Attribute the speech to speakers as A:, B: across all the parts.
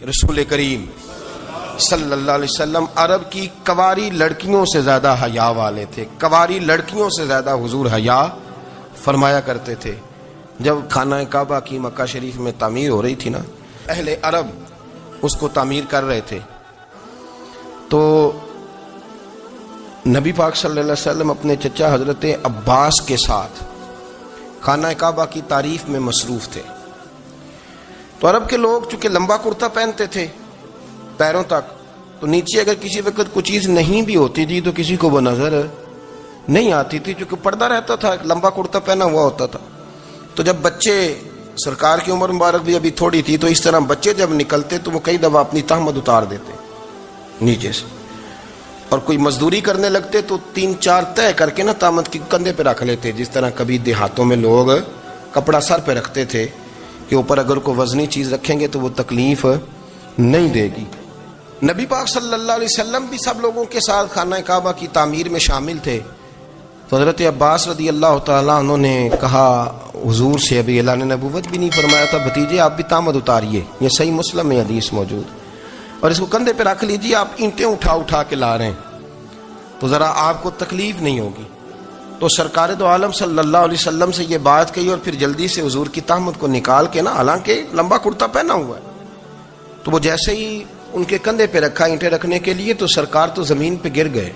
A: رسول کریم صلی اللہ علیہ وسلم عرب کی کواری لڑکیوں سے زیادہ حیا والے تھے. کواری لڑکیوں سے زیادہ حضور حیا فرمایا کرتے تھے. جب خانہ کعبہ کی مکہ شریف میں تعمیر ہو رہی تھی نا، اہل عرب اس کو تعمیر کر رہے تھے، تو نبی پاک صلی اللہ علیہ وسلم اپنے چچا حضرت عباس کے ساتھ خانہ کعبہ کی تعریف میں مصروف تھے. تو عرب کے لوگ چونکہ لمبا کرتا پہنتے تھے پیروں تک، تو نیچے اگر کسی وقت کوئی چیز نہیں بھی ہوتی تھی تو کسی کو وہ نظر نہیں آتی تھی، چونکہ پردہ رہتا تھا، لمبا کرتا پہنا ہوا ہوتا تھا. تو جب بچے، سرکار کی عمر مبارک بھی ابھی تھوڑی تھی، تو اس طرح بچے جب نکلتے تو وہ کئی دفعہ اپنی تہمت اتار دیتے نیچے سے، اور کوئی مزدوری کرنے لگتے تو 3-4 طے کر کے نا تہمت کی کندھے پہ رکھ لیتے. جس طرح کبھی دیہاتوں میں لوگ کپڑا سر پہ رکھتے تھے کہ اوپر اگر کوئی وزنی چیز رکھیں گے تو وہ تکلیف نہیں دے گی. نبی پاک صلی اللہ علیہ وسلم بھی سب لوگوں کے ساتھ خانہ کعبہ کی تعمیر میں شامل تھے. تو حضرت عباس رضی اللہ تعالیٰ عنہ نے کہا حضور سے، ابھی اعلان نبوت بھی نہیں فرمایا تھا، بھتیجے آپ بھی تہمت اتاریے، یہ صحیح مسلم میں حدیث موجود، اور اس کو کندھے پہ رکھ لیجیے، آپ اینٹیں اٹھا اٹھا کے لا رہے ہیں تو ذرا آپ کو تکلیف نہیں ہوگی. تو سرکار دو عالم صلی اللہ علیہ وسلم سے یہ بات کہی، اور پھر جلدی سے حضور کی تہمت کو نکال کے نا، حالانکہ لمبا کرتا پہنا ہوا ہے، تو وہ جیسے ہی ان کے کندھے پہ رکھا اینٹیں رکھنے کے لیے، تو سرکار تو زمین پہ گر گئے،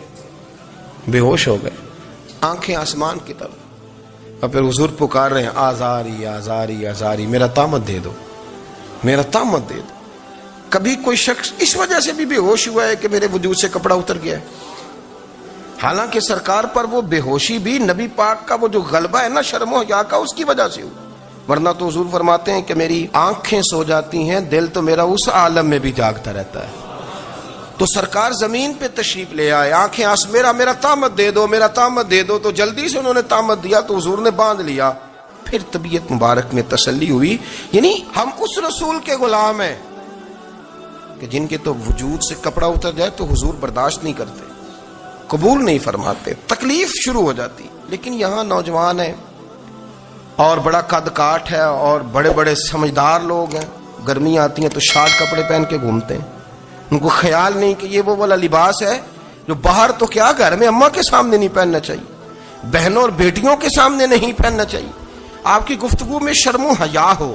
A: بے ہوش ہو گئے، آنکھیں آسمان کی طرف، اور پھر حضور پکار رہے ہیں آزاری آزاری آزاری، میرا تہمت دے دو، میرا تہمت دے دو. کبھی کوئی شخص اس وجہ سے بھی بے ہوش ہوا ہے کہ میرے وجود سے کپڑا اتر گیا ہے؟ حالانکہ سرکار پر وہ بے ہوشی بھی نبی پاک کا وہ جو غلبہ ہے نا شرم و حیا کا، اس کی وجہ سے ہوا. ورنہ تو حضور فرماتے ہیں کہ میری آنکھیں سو جاتی ہیں، دل تو میرا اس عالم میں بھی جاگتا رہتا ہے. تو سرکار زمین پہ تشریف لے آئے، آنکھیں میرا تہمت دے دو، میرا تہمت دے دو. تو جلدی سے انہوں نے تہمت دیا تو حضور نے باندھ لیا. پھر طبیعت مبارک میں تسلی ہوئی. یعنی ہم اس رسول کے غلام ہیں کہ جن کے تو وجود سے کپڑا اتر جائے تو حضور برداشت نہیں کرتے، قبول نہیں فرماتے، تکلیف شروع ہو جاتی. لیکن یہاں نوجوان ہیں اور بڑا قد کاٹ ہے اور بڑے بڑے سمجھدار لوگ ہیں، گرمی آتی ہیں تو شارٹ کپڑے پہن کے گھومتے ہیں. ان کو خیال نہیں کہ یہ وہ والا لباس ہے جو باہر تو کیا گھر میں اماں کے سامنے نہیں پہننا چاہیے، بہنوں اور بیٹیوں کے سامنے نہیں پہننا چاہیے. آپ کی گفتگو میں شرم و حیا ہو،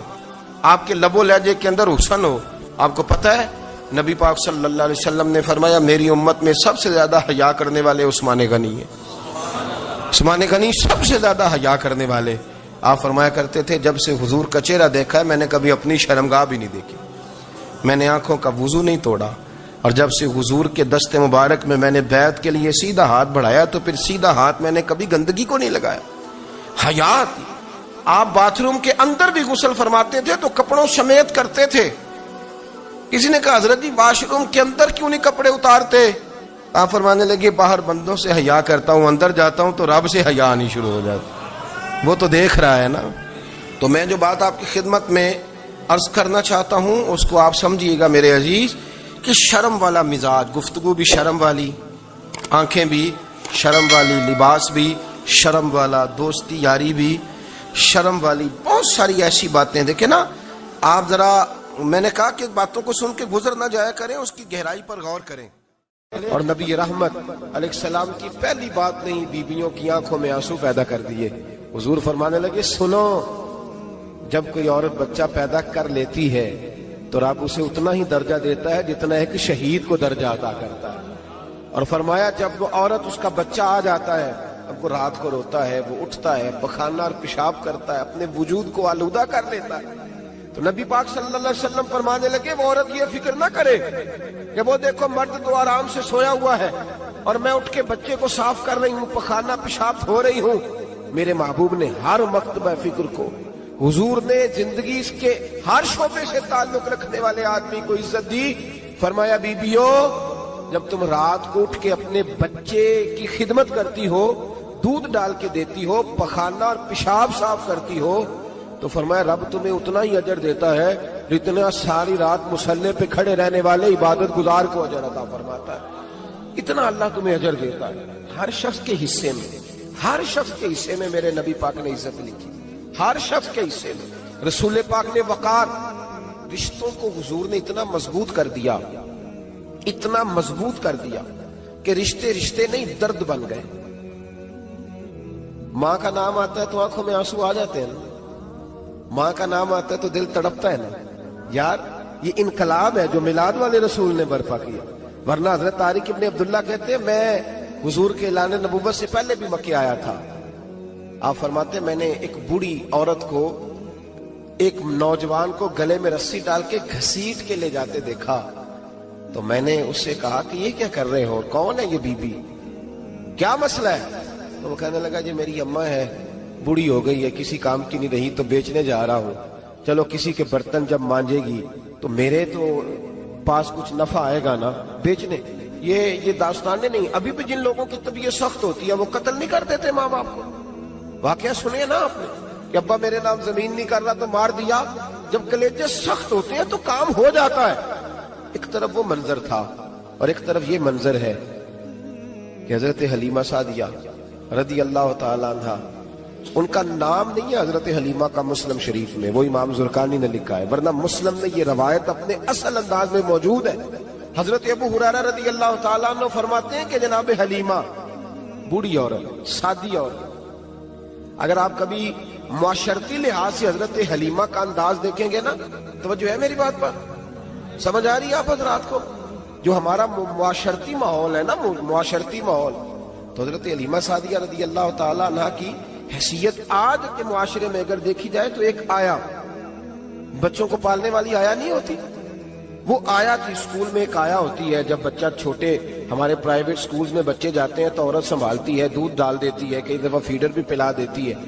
A: آپ کے لب و لہجے کے اندر حسن ہو. آپ کو پتہ ہے نبی پاک صلی اللہ علیہ وسلم نے فرمایا میری امت میں سب سے زیادہ حیا کرنے والے عثمان غنی ہیں. عثمان غنی سب سے زیادہ حیا کرنے والے. آپ فرمایا کرتے تھے جب سے حضور کا چہرہ دیکھا ہے میں نے کبھی اپنی شرمگاہ بھی نہیں دیکھی، میں نے آنکھوں کا وضو نہیں توڑا، اور جب سے حضور کے دست مبارک میں نے بیعت کے لیے سیدھا ہاتھ بڑھایا تو پھر سیدھا ہاتھ میں نے کبھی گندگی کو نہیں لگایا. حیا. آپ باتھ روم کے اندر بھی غسل فرماتے تھے تو کپڑوں سمیت کرتے تھے. کسی نے کہا حضرت جی واش روم کے اندر کیوں نہیں کپڑے اتارتے؟ آپ فرمانے لگے باہر بندوں سے حیا کرتا ہوں، اندر جاتا ہوں تو رب سے حیا آنی شروع ہو جاتی، وہ تو دیکھ رہا ہے نا. تو میں جو بات آپ کی خدمت میں عرض کرنا چاہتا ہوں اس کو آپ سمجھیے گا میرے عزیز، کہ شرم والا مزاج، گفتگو بھی شرم والی، آنکھیں بھی شرم والی، لباس بھی شرم والا، دوستی یاری بھی شرم والی، بہت ساری ایسی باتیں. دیکھیں نا آپ ذرا، میں نے کہا کہ باتوں کو سن کے گزر نہ جایا کریں، اس کی گہرائی پر غور کریں. اور نبی رحمت علیہ السلام کی پہلی بات نہیں بیویوں کی آنکھوں میں آنسو پیدا کر دیے. حضور فرمانے لگے سنو، جب کوئی عورت بچہ پیدا کر لیتی ہے تو رب اسے اتنا ہی درجہ دیتا ہے جتنا ایک شہید کو درجہ عطا کرتا ہے. اور فرمایا جب وہ عورت اس کا بچہ آ جاتا ہے، اب وہ رات کو روتا ہے، وہ اٹھتا ہے، پخانہ اور پیشاب کرتا ہے، اپنے وجود کو آلودہ کر لیتا ہے، تو نبی پاک صلی اللہ علیہ وسلم فرمانے لگے وہ عورت یہ فکر نہ کرے کہ وہ دیکھو مرد تو آرام سے سویا ہوا ہے اور میں اٹھ کے بچے کو صاف کر رہی ہوں، پخانہ پیشاب دھو رہی ہوں. میرے محبوب نے ہر مرتبہ فکر کو، حضور نے زندگی اس کے ہر شعبے سے تعلق رکھنے والے آدمی کو عزت دی. فرمایا بیبیو جب تم رات کو اٹھ کے اپنے بچے کی خدمت کرتی ہو، دودھ ڈال کے دیتی ہو، پخانہ اور پیشاب صاف کرتی ہو، تو فرمایا رب تمہیں اتنا ہی اجر دیتا ہے جتنا ساری رات مصلی پہ کھڑے رہنے والے عبادت گزار کو اجر عطا فرماتا ہے. اتنا اللہ تمہیں اجر دیتا ہے. ہر شخص کے حصے میں، ہر شخص کے حصے میں میرے نبی پاک نے عزت لکھی. ہر شخص کے حصے میں. رسول پاک نے وقار، رشتوں کو حضور نے اتنا مضبوط کر دیا، اتنا مضبوط کر دیا کہ رشتے رشتے نہیں درد بن گئے. ماں کا نام آتا ہے تو آنکھوں میں آنسو آ جاتے ہیں نا، ماں کا نام آتا ہے تو دل تڑپتا ہے نا. یار یہ انقلاب ہے جو میلاد والے رسول نے برپا کیا. ورنہ حضرت طارق ابن عبداللہ کہتے ہیں میں حضور کے اعلان نبوت سے پہلے بھی مکے آیا تھا. آپ فرماتے ہیں میں نے ایک بوڑھی عورت کو، ایک نوجوان کو گلے میں رسی ڈال کے گھسیٹ کے لے جاتے دیکھا تو میں نے اس سے کہا کہ یہ کیا کر رہے ہو، کون ہے یہ بی بی، کیا مسئلہ ہے؟ تو وہ کہنے لگا جی میری اماں ہے، بوڑھی ہو گئی ہے، کسی کام کی نہیں رہی تو بیچنے جا رہا ہوں. چلو کسی کے برتن جب مانجے گی تو میرے تو پاس کچھ نفع آئے گا نا بیچنے. یہ داستانیں نہیں. ابھی بھی جن لوگوں کی طبیعت سخت ہوتی ہے وہ قتل نہیں کر دیتے ماں باپ کو. واقعہ سنیے نا آپ نے کہ ابا میرے نام زمین نہیں کر رہا تو مار دیا. جب کلیجے سخت ہوتے ہیں تو کام ہو جاتا ہے. ایک طرف وہ منظر تھا اور ایک طرف یہ منظر ہے کہ حضرت حلیمہ سعدیہ رضی اللہ تعالی عنہ، ان کا نام نہیں ہے حضرت حلیمہ کا مسلم شریف میں، وہ امام زرقانی نے لکھا ہے، ورنہ مسلم میں یہ روایت اپنے اصل انداز میں موجود ہے. حضرت ابو ہریرہ رضی اللہ تعالیٰ عنہ فرماتے ہیں کہ جناب حلیمہ بوڑھی عورت، سادی عورت. اگر آپ کبھی معاشرتی لحاظ سے حضرت حلیمہ کا انداز دیکھیں گے نا، توجہ ہے میری بات پر، سمجھ آ رہی ہے آپ حضرات کو؟ جو ہمارا معاشرتی ماحول ہے نا، معاشرتی ماحول، تو حضرت حلیمہ سعدیہ رضی اللہ تعالیٰ عنہ کی حیثیت آج کے معاشرے میں اگر دیکھی جائے تو ایک آیا، بچوں کو پالنے والی آیا نہیں ہوتی، وہ آیا تھی. اسکول میں ایک آیا ہوتی ہے، جب بچہ چھوٹے ہمارے پرائیویٹ سکولز میں بچے جاتے ہیں تو عورت سنبھالتی ہے، دودھ ڈال دیتی ہے، کئی دفعہ فیڈر بھی پلا دیتی ہے.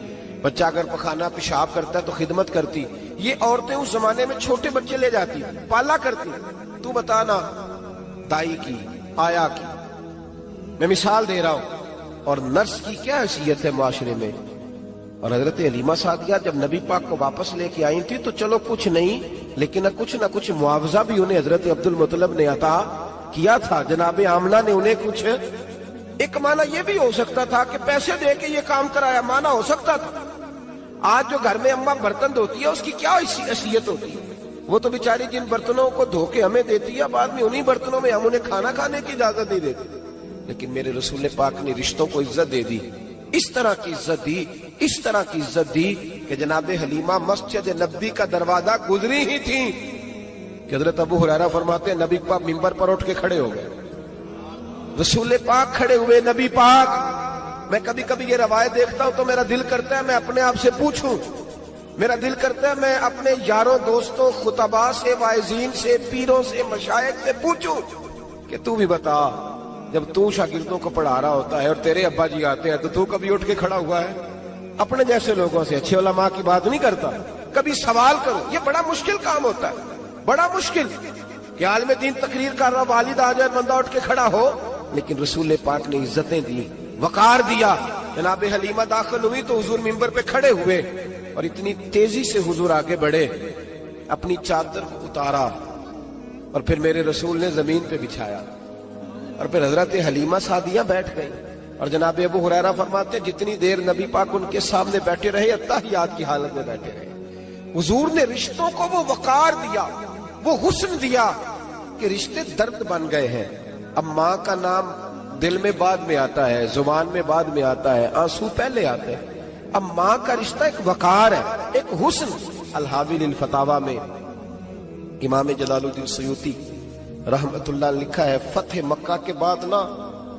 A: بچہ اگر پخانہ پیشاب کرتا ہے تو خدمت کرتی. یہ عورتیں اس زمانے میں چھوٹے بچے لے جاتی، پالا کرتی. تو بتانا دائی کی، آیا کی، میں مثال دے رہا ہوں. اور نرس کی کیا حیثیت ہے معاشرے میں. اور حضرت حلیمہ سعدیہ جب نبی پاک کو واپس لے کے آئی تھی تو چلو کچھ نہیں لیکن کچھ نہ کچھ معاوضہ بھی انہیں حضرت عبد المطلب نے عطا کیا تھا. جناب آمنہ نے انہیں کچھ، ایک معنی یہ بھی ہو سکتا تھا کہ پیسے دے کے یہ کام کرایا، معنی ہو سکتا تھا. آج جو گھر میں اماں برتن دھوتی ہے اس کی کیا حیثیت ہوتی ہے؟ وہ تو بیچاری جن برتنوں کو دھو کے ہمیں دیتی ہے، بعد میں انہی برتنوں میں ہم انہیں کھانا کھانے کی اجازت نہیں دیتے. لیکن میرے رسول پاک نے رشتوں کو عزت دے دی، اس طرح کی عزت دی، اس طرح کی عزت دی کہ جناب حلیمہ مسجد نبی کا دروازہ گزری ہی تھی کہ حضرت ابو ہریرہ فرماتے ہیں نبی پاک منبر پر اٹھ کے کھڑے ہو گئے. رسول پاک کھڑے ہوئے، نبی پاک. میں کبھی کبھی یہ روایت دیکھتا ہوں تو میرا دل کرتا ہے میں اپنے آپ سے پوچھوں، میرا دل کرتا ہے میں اپنے یاروں دوستوں خطباء سے، واعظین سے، پیروں سے، مشائخ سے پوچھوں کہ تو بھی بتا، جب تو شاگردوں کو پڑھا رہا ہوتا ہے اور تیرے ابا جی آتے ہیں تو کبھی اٹھ کے کھڑا ہوا ہے؟ اپنے جیسے لوگوں سے، اچھے علماء کی بات نہیں کرتا. کبھی سوال کرو. یہ بڑا مشکل کام ہوتا ہے، بڑا مشکل کہ عالم دین تقریر کر رہا، والد آ جائے، بندہ اٹھ کے کھڑا ہو. لیکن رسول پاک نے عزتیں دی، وقار دیا. جناب حلیمہ داخل ہوئی تو حضور منبر پہ کھڑے ہوئے اور اتنی تیزی سے حضور آگے بڑھے، اپنی چادر کو اتارا اور پھر میرے رسول نے زمین پہ بچھایا اور پھر حضرت حلیمہ سعدیہ بیٹھ گئی. اور جناب ابو ہریرہ فرماتے جتنی دیر نبی پاک ان کے سامنے بیٹھے رہے اتحیات کی حالت میں بیٹھے رہے. حضور نے رشتوں کو وہ وقار دیا، وہ حسن دیا کہ رشتے درد بن گئے ہیں. اب ماں کا نام دل میں بعد میں آتا ہے، زبان میں بعد میں آتا ہے، آنسو پہلے آتے ہیں. اب ماں کا رشتہ ایک وقار ہے، ایک حسن. الحاوی للفتاوی میں امام جلال الدین سیوطی رحمت اللہ لکھا ہے فتح مکہ کے بعد نا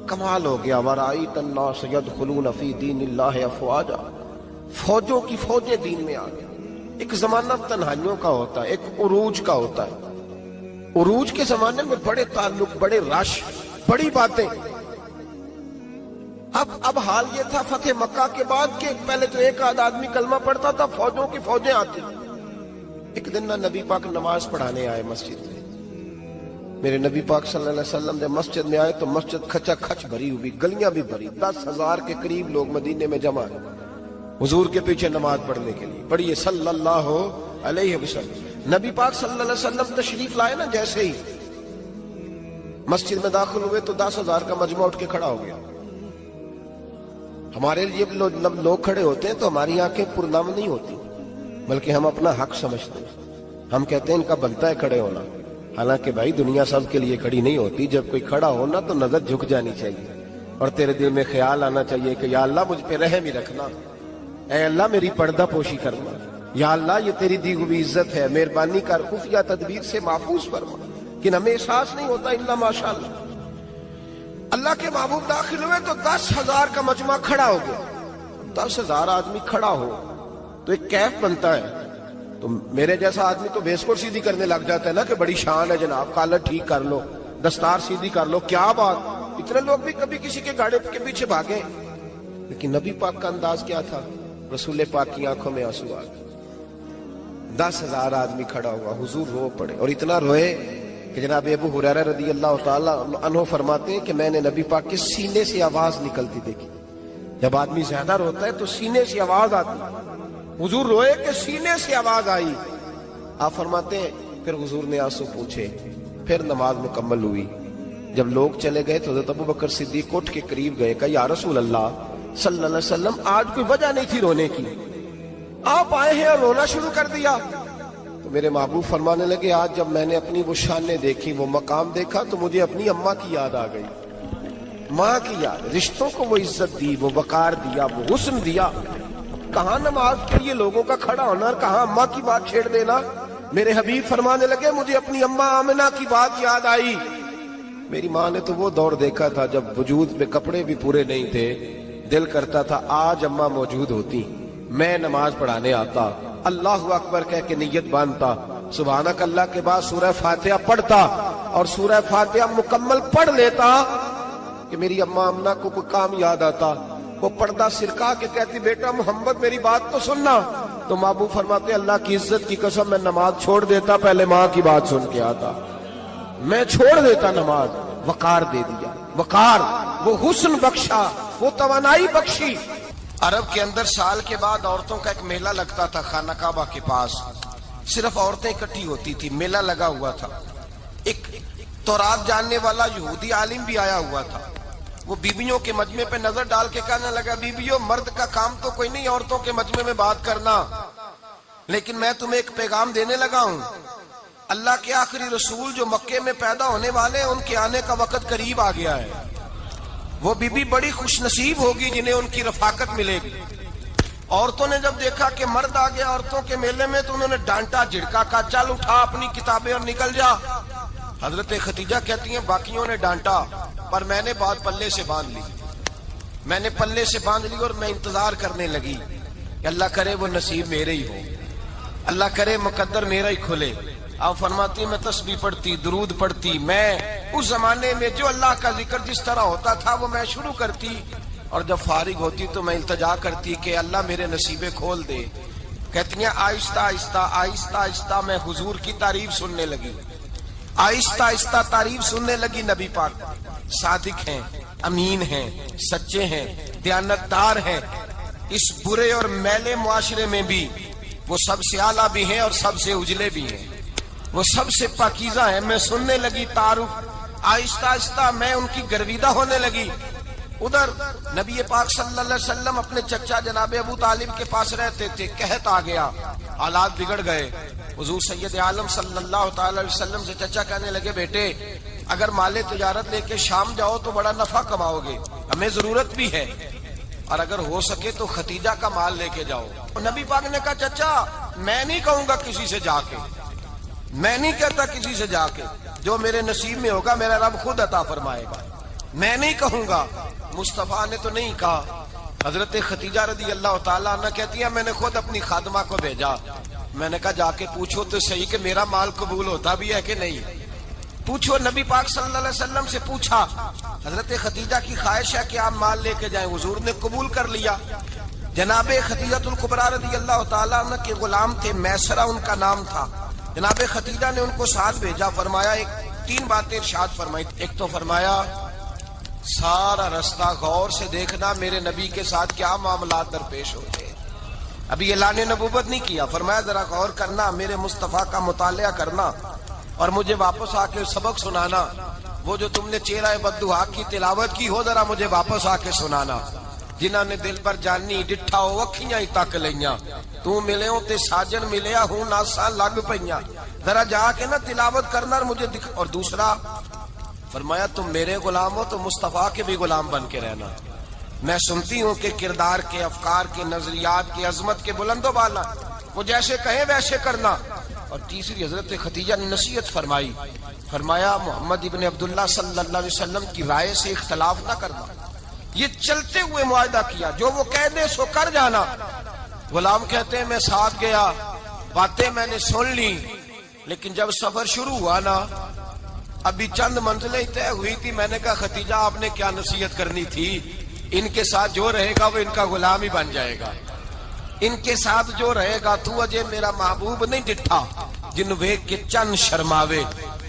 A: کمال ہو گیا. وَرَأَيْتَ النَّاسَ يَدْخُلُونَ فِي دِينِ اللَّهِ أَفْوَاجًا، فوجوں کی فوجیں دین میں آ گئی. ایک زمانہ تنہائیوں کا ہوتا ہے، ایک عروج کا ہوتا ہے. عروج کے زمانے میں بڑے تعلق، بڑے رش، بڑی باتیں. اب حال یہ تھا فتح مکہ کے بعد کہ پہلے تو ایک آدھ آدمی کلمہ پڑھتا تھا، فوجوں کی فوجیں آتی. ایک دن نہ نبی پاک نماز پڑھانے آئے مسجد میں. میرے نبی پاک صلی اللہ علیہ وسلم جب مسجد میں آئے تو مسجد کھچا کھچ بھری ہوئی، گلیاں بھی بھری، 10,000 کے قریب لوگ مدینے میں جمع ہیں حضور کے پیچھے نماز پڑھنے کے لیے. پڑھیے صلی اللہ علیہ وسلم. نبی پاک صلی اللہ علیہ وسلم تشریف لائے نا، جیسے ہی مسجد میں داخل ہوئے تو 10,000 کا مجمع اٹھ کے کھڑا ہو گیا. ہمارے لیے لوگ کھڑے ہوتے ہیں تو ہماری آنکھیں پرنم نہیں ہوتی، بلکہ ہم اپنا حق سمجھتے ہیں. ہم کہتے ہیں ان کا بنتا ہے کھڑے ہونا. حالانکہ بھائی دنیا سب کے لیے کھڑی نہیں ہوتی. جب کوئی کھڑا ہونا تو نظر جھک جانی چاہیے اور تیرے دل میں خیال آنا چاہیے کہ یا اللہ مجھ پہ رحم ہی رکھنا، اے اللہ میری پردہ پوشی کرنا، یا اللہ یہ تیری دی ہوئی عزت ہے، مہربانی کر خفیہ تدبیر سے محفوظ فرما. کہ ہمیں احساس نہیں ہوتا الا ماشاء اللہ. اللہ کے محبوب داخل ہوئے تو 10,000 کا مجمع کھڑا ہو گیا. 10,000 آدمی کھڑا ہو تو ایک کیف بنتا ہے. تو میرے جیسا آدمی تو بیس کو سیدھی کرنے لگ جاتا ہے نا کہ بڑی شان ہے جناب، کالر ٹھیک کر لو، دستار سیدھی کر لو، کیا بات. اتنے لوگ بھی کبھی کسی کے گاڑی کے پیچھے بھاگے. لیکن نبی پاک کا انداز کیا تھا؟ رسول پاک کی آنکھوں میں آنسو آ گئے. 10,000 آدمی کھڑا ہوا، حضور رو پڑے اور اتنا روئے کہ جناب ابو ہریرہ رضی اللہ تعالی عنہ فرماتے ہیں کہ میں نے نبی پاک کے سینے سے آواز نکلتی دیکھی. جب آدمی زیادہ روتا ہے تو سینے سے آواز آتی. حضور روئے کہ سینے سے آواز آئی. آپ فرماتے ہیں پھر حضور نے آنسو پوچھے، پھر نماز مکمل ہوئی. جب لوگ چلے گئے تو حضرت ابوبکر صدیق اٹھ کے قریب گئے، کہا یا رسول اللہ صلی اللہ علیہ وسلم آج کوئی وجہ نہیں تھی رونے کی، آپ آئے ہیں اور رونا شروع کر دیا. تو میرے محبوب فرمانے لگے آج جب میں نے اپنی وہ شانیں دیکھی، وہ مقام دیکھا تو مجھے اپنی اماں کی یاد آ گئی. ماں کی یاد، رشتوں کو وہ عزت دی، وہ وقار دیا، وہ حسن دیا. کہاں نماز کے لیے لوگوں کا کھڑا ہونا اور کہاں اماں کی بات چھیڑ دینا. میرے حبیب فرمانے لگے مجھے اپنی اماں آمنہ کی بات یاد آئی. میری ماں نے تو وہ دور دیکھا تھا جب وجود میں کپڑے بھی پورے نہیں تھے. دل کرتا تھا آج اماں موجود ہوتی، میں نماز پڑھانے آتا، اللہ اکبر کہہ کے نیت باندھتا، سبحانک اللہ کے بعد سورہ فاتحہ پڑھتا اور سورہ فاتحہ مکمل پڑھ لیتا کہ میری اماں آمنہ کو کوئی کام یاد آتا. وہ پردہ سرکا کے کہتی بیٹا محمد میری بات تو سننا. تو محبوب فرماتے اللہ کی عزت کی قسم میں نماز چھوڑ دیتا، پہلے ماں کی بات سن کے آتا. میں چھوڑ دیتا نماز. وقار دے دیا، وقار، وہ حسن بخشا، وہ توانائی بخشی. عرب کے اندر سال کے بعد عورتوں کا ایک میلہ لگتا تھا خانہ کعبہ کے پاس. صرف عورتیں اکٹھی ہوتی تھی، میلہ لگا ہوا تھا. ایک تورات جاننے والا یہودی عالم بھی آیا ہوا تھا. وہ بیبیوں کے مجمع پہ نظر ڈال کے کہنے لگا بیبیوں مرد کا کام تو کوئی نہیں عورتوں کے مجمع میں بات کرنا، لیکن میں تمہیں ایک پیغام دینے لگا ہوں. اللہ کے آخری رسول جو مکے میں پیدا ہونے والے ہیں ان کے آنے کا وقت قریب آ گیا ہے. وہ بیوی بڑی خوش نصیب ہوگی جنہیں ان کی رفاقت ملے گی. عورتوں نے جب دیکھا کہ مرد آ گیا عورتوں کے میلے میں تو انہوں نے ڈانٹا جھڑکا، کہا چل اٹھا اپنی کتابیں اور نکل جا. حضرت خدیجہ کہتی ہیں باقیوں نے ڈانٹا پر میں نے بات پلے سے باندھ لی. میں نے پلے سے باندھ لی اور میں انتظار کرنے لگی کہ اللہ کرے وہ نصیب میرے ہی ہو، اللہ کرے مقدر میرا ہی کھلے. آپ فرماتی میں تسبیح پڑھتی، درود پڑھتی. میں اس زمانے میں جو اللہ کا ذکر جس طرح ہوتا تھا وہ میں شروع کرتی اور جب فارغ ہوتی تو میں التجا کرتی کہ اللہ میرے نصیبے کھول دے. کہتی ہیں آہستہ آہستہ آہستہ آہستہ میں حضور کی تعریف سننے لگی. آہستہ آہستہ تعریف سننے لگی. نبی پاک صادق ہیں، امین ہیں، سچے ہیں، دیانتدار ہیں. اس برے اور میلے معاشرے میں بھی وہ سب سے اعلیٰ بھی ہیں اور سب سے اجلے بھی ہیں، وہ سب سے پاکیزہ ہیں. میں سننے لگی تعارف. آہستہ آہستہ میں ان کی گرویدہ ہونے لگی. ادھر نبی پاک صلی اللہ علیہ وسلم اپنے چچا جناب ابو طالب کے پاس رہتے تھے. قحط آ گیا، حالات بگڑ گئے. حضور سید عالم صلی اللہ تعالی علیہ وسلم سے چچا کہنے لگے بیٹے اگر مال تجارت لے کے شام جاؤ تو بڑا نفع کماؤ گے، ہمیں ضرورت بھی ہے، اور اگر ہو سکے تو ختیجہ کا مال لے کے جاؤ. نبی پاک نے کہا چچا میں نہیں کہوں گا کسی سے جا کے، میں نہیں کہتا کسی سے جا کے، جو میرے نصیب میں ہوگا میرا رب خود عطا فرمائے گا، میں نہیں کہوں گا. مصطفیٰ نے تو نہیں کہا. حضرت ختیجہ رضی اللہ تعالیٰ عنہ کہتی ہے میں نے خود اپنی خادمہ کو بھیجا. میں نے کہا جا کے پوچھو تو صحیح کہ میرا مال قبول ہوتا بھی ہے کہ نہیں، پوچھو. نبی پاک صلی اللہ علیہ وسلم سے پوچھا. حضرت ختیجہ کی خواہش ہے کہ آپ مال لے کے جائیں. حضور نے قبول کر لیا. جناب خدیجہ الکبریٰ رضی اللہ تعالیٰ عنہ کے غلام تھے، میسرہ ان کا نام تھا. جناب خدیجہ نے ان کو ساتھ بھیجا. فرمایا تین باتیں ارشاد فرمائی. ایک تو فرمایا سارا رستہ غور سے دیکھنا میرے نبی کے ساتھ کیا معاملات درپیش ہوتے ہیں. ابھی اعلان نبوت نہیں کیا. فرمایا ذرا غور کرنا، میرے مصطفیٰ کا مطالعہ کرنا اور مجھے واپس آ کے سبق سنانا. وہ جو تم نے چہرہ بددعا کی تلاوت کی ہو ذرا مجھے واپس آ کے سنانا. جنہاں نے دل پر جانی ڈٹھا ہو اکھیاں ہی تک لیاں تو ملے ہوں تے ساجن ملیا ہوں ناساں لگ پئیاں ذرا جا کے نا تلاوت کرنا اور مجھے دکھ. اور دوسرا فرمایا تم میرے غلام ہو تو مصطفیٰ کے بھی غلام بن کے رہنا. میں سنتی ہوں کہ کردار کے افکار کے نظریات کے عظمت کے بلند و بالا وہ جیسے کہیں ویسے کرنا. اور تیسری حضرت خدیجہ نے نصیحت فرمائی فرمایا محمد ابن عبداللہ صلی اللہ علیہ وسلم کی رائے سے اختلاف نہ کرنا. یہ چلتے ہوئے معاہدہ کیا جو وہ کہہ دے سو کر جانا. غلام کہتے ہیں میں ساتھ گیا باتیں میں نے سن لی لیکن جب سفر شروع ہوا نا ابھی چند منزلیں طے ہوئی تھی. میں نے کہا خدیجہ آپ نے کیا نصیحت کرنی تھی ان کے ساتھ جو رہے گا وہ ان کا غلام ہی بن جائے گا. ان کے ساتھ جو رہے گا تو اجے میرا محبوب نہیں ڈٹھا جن ویکھ کے چن شرماوے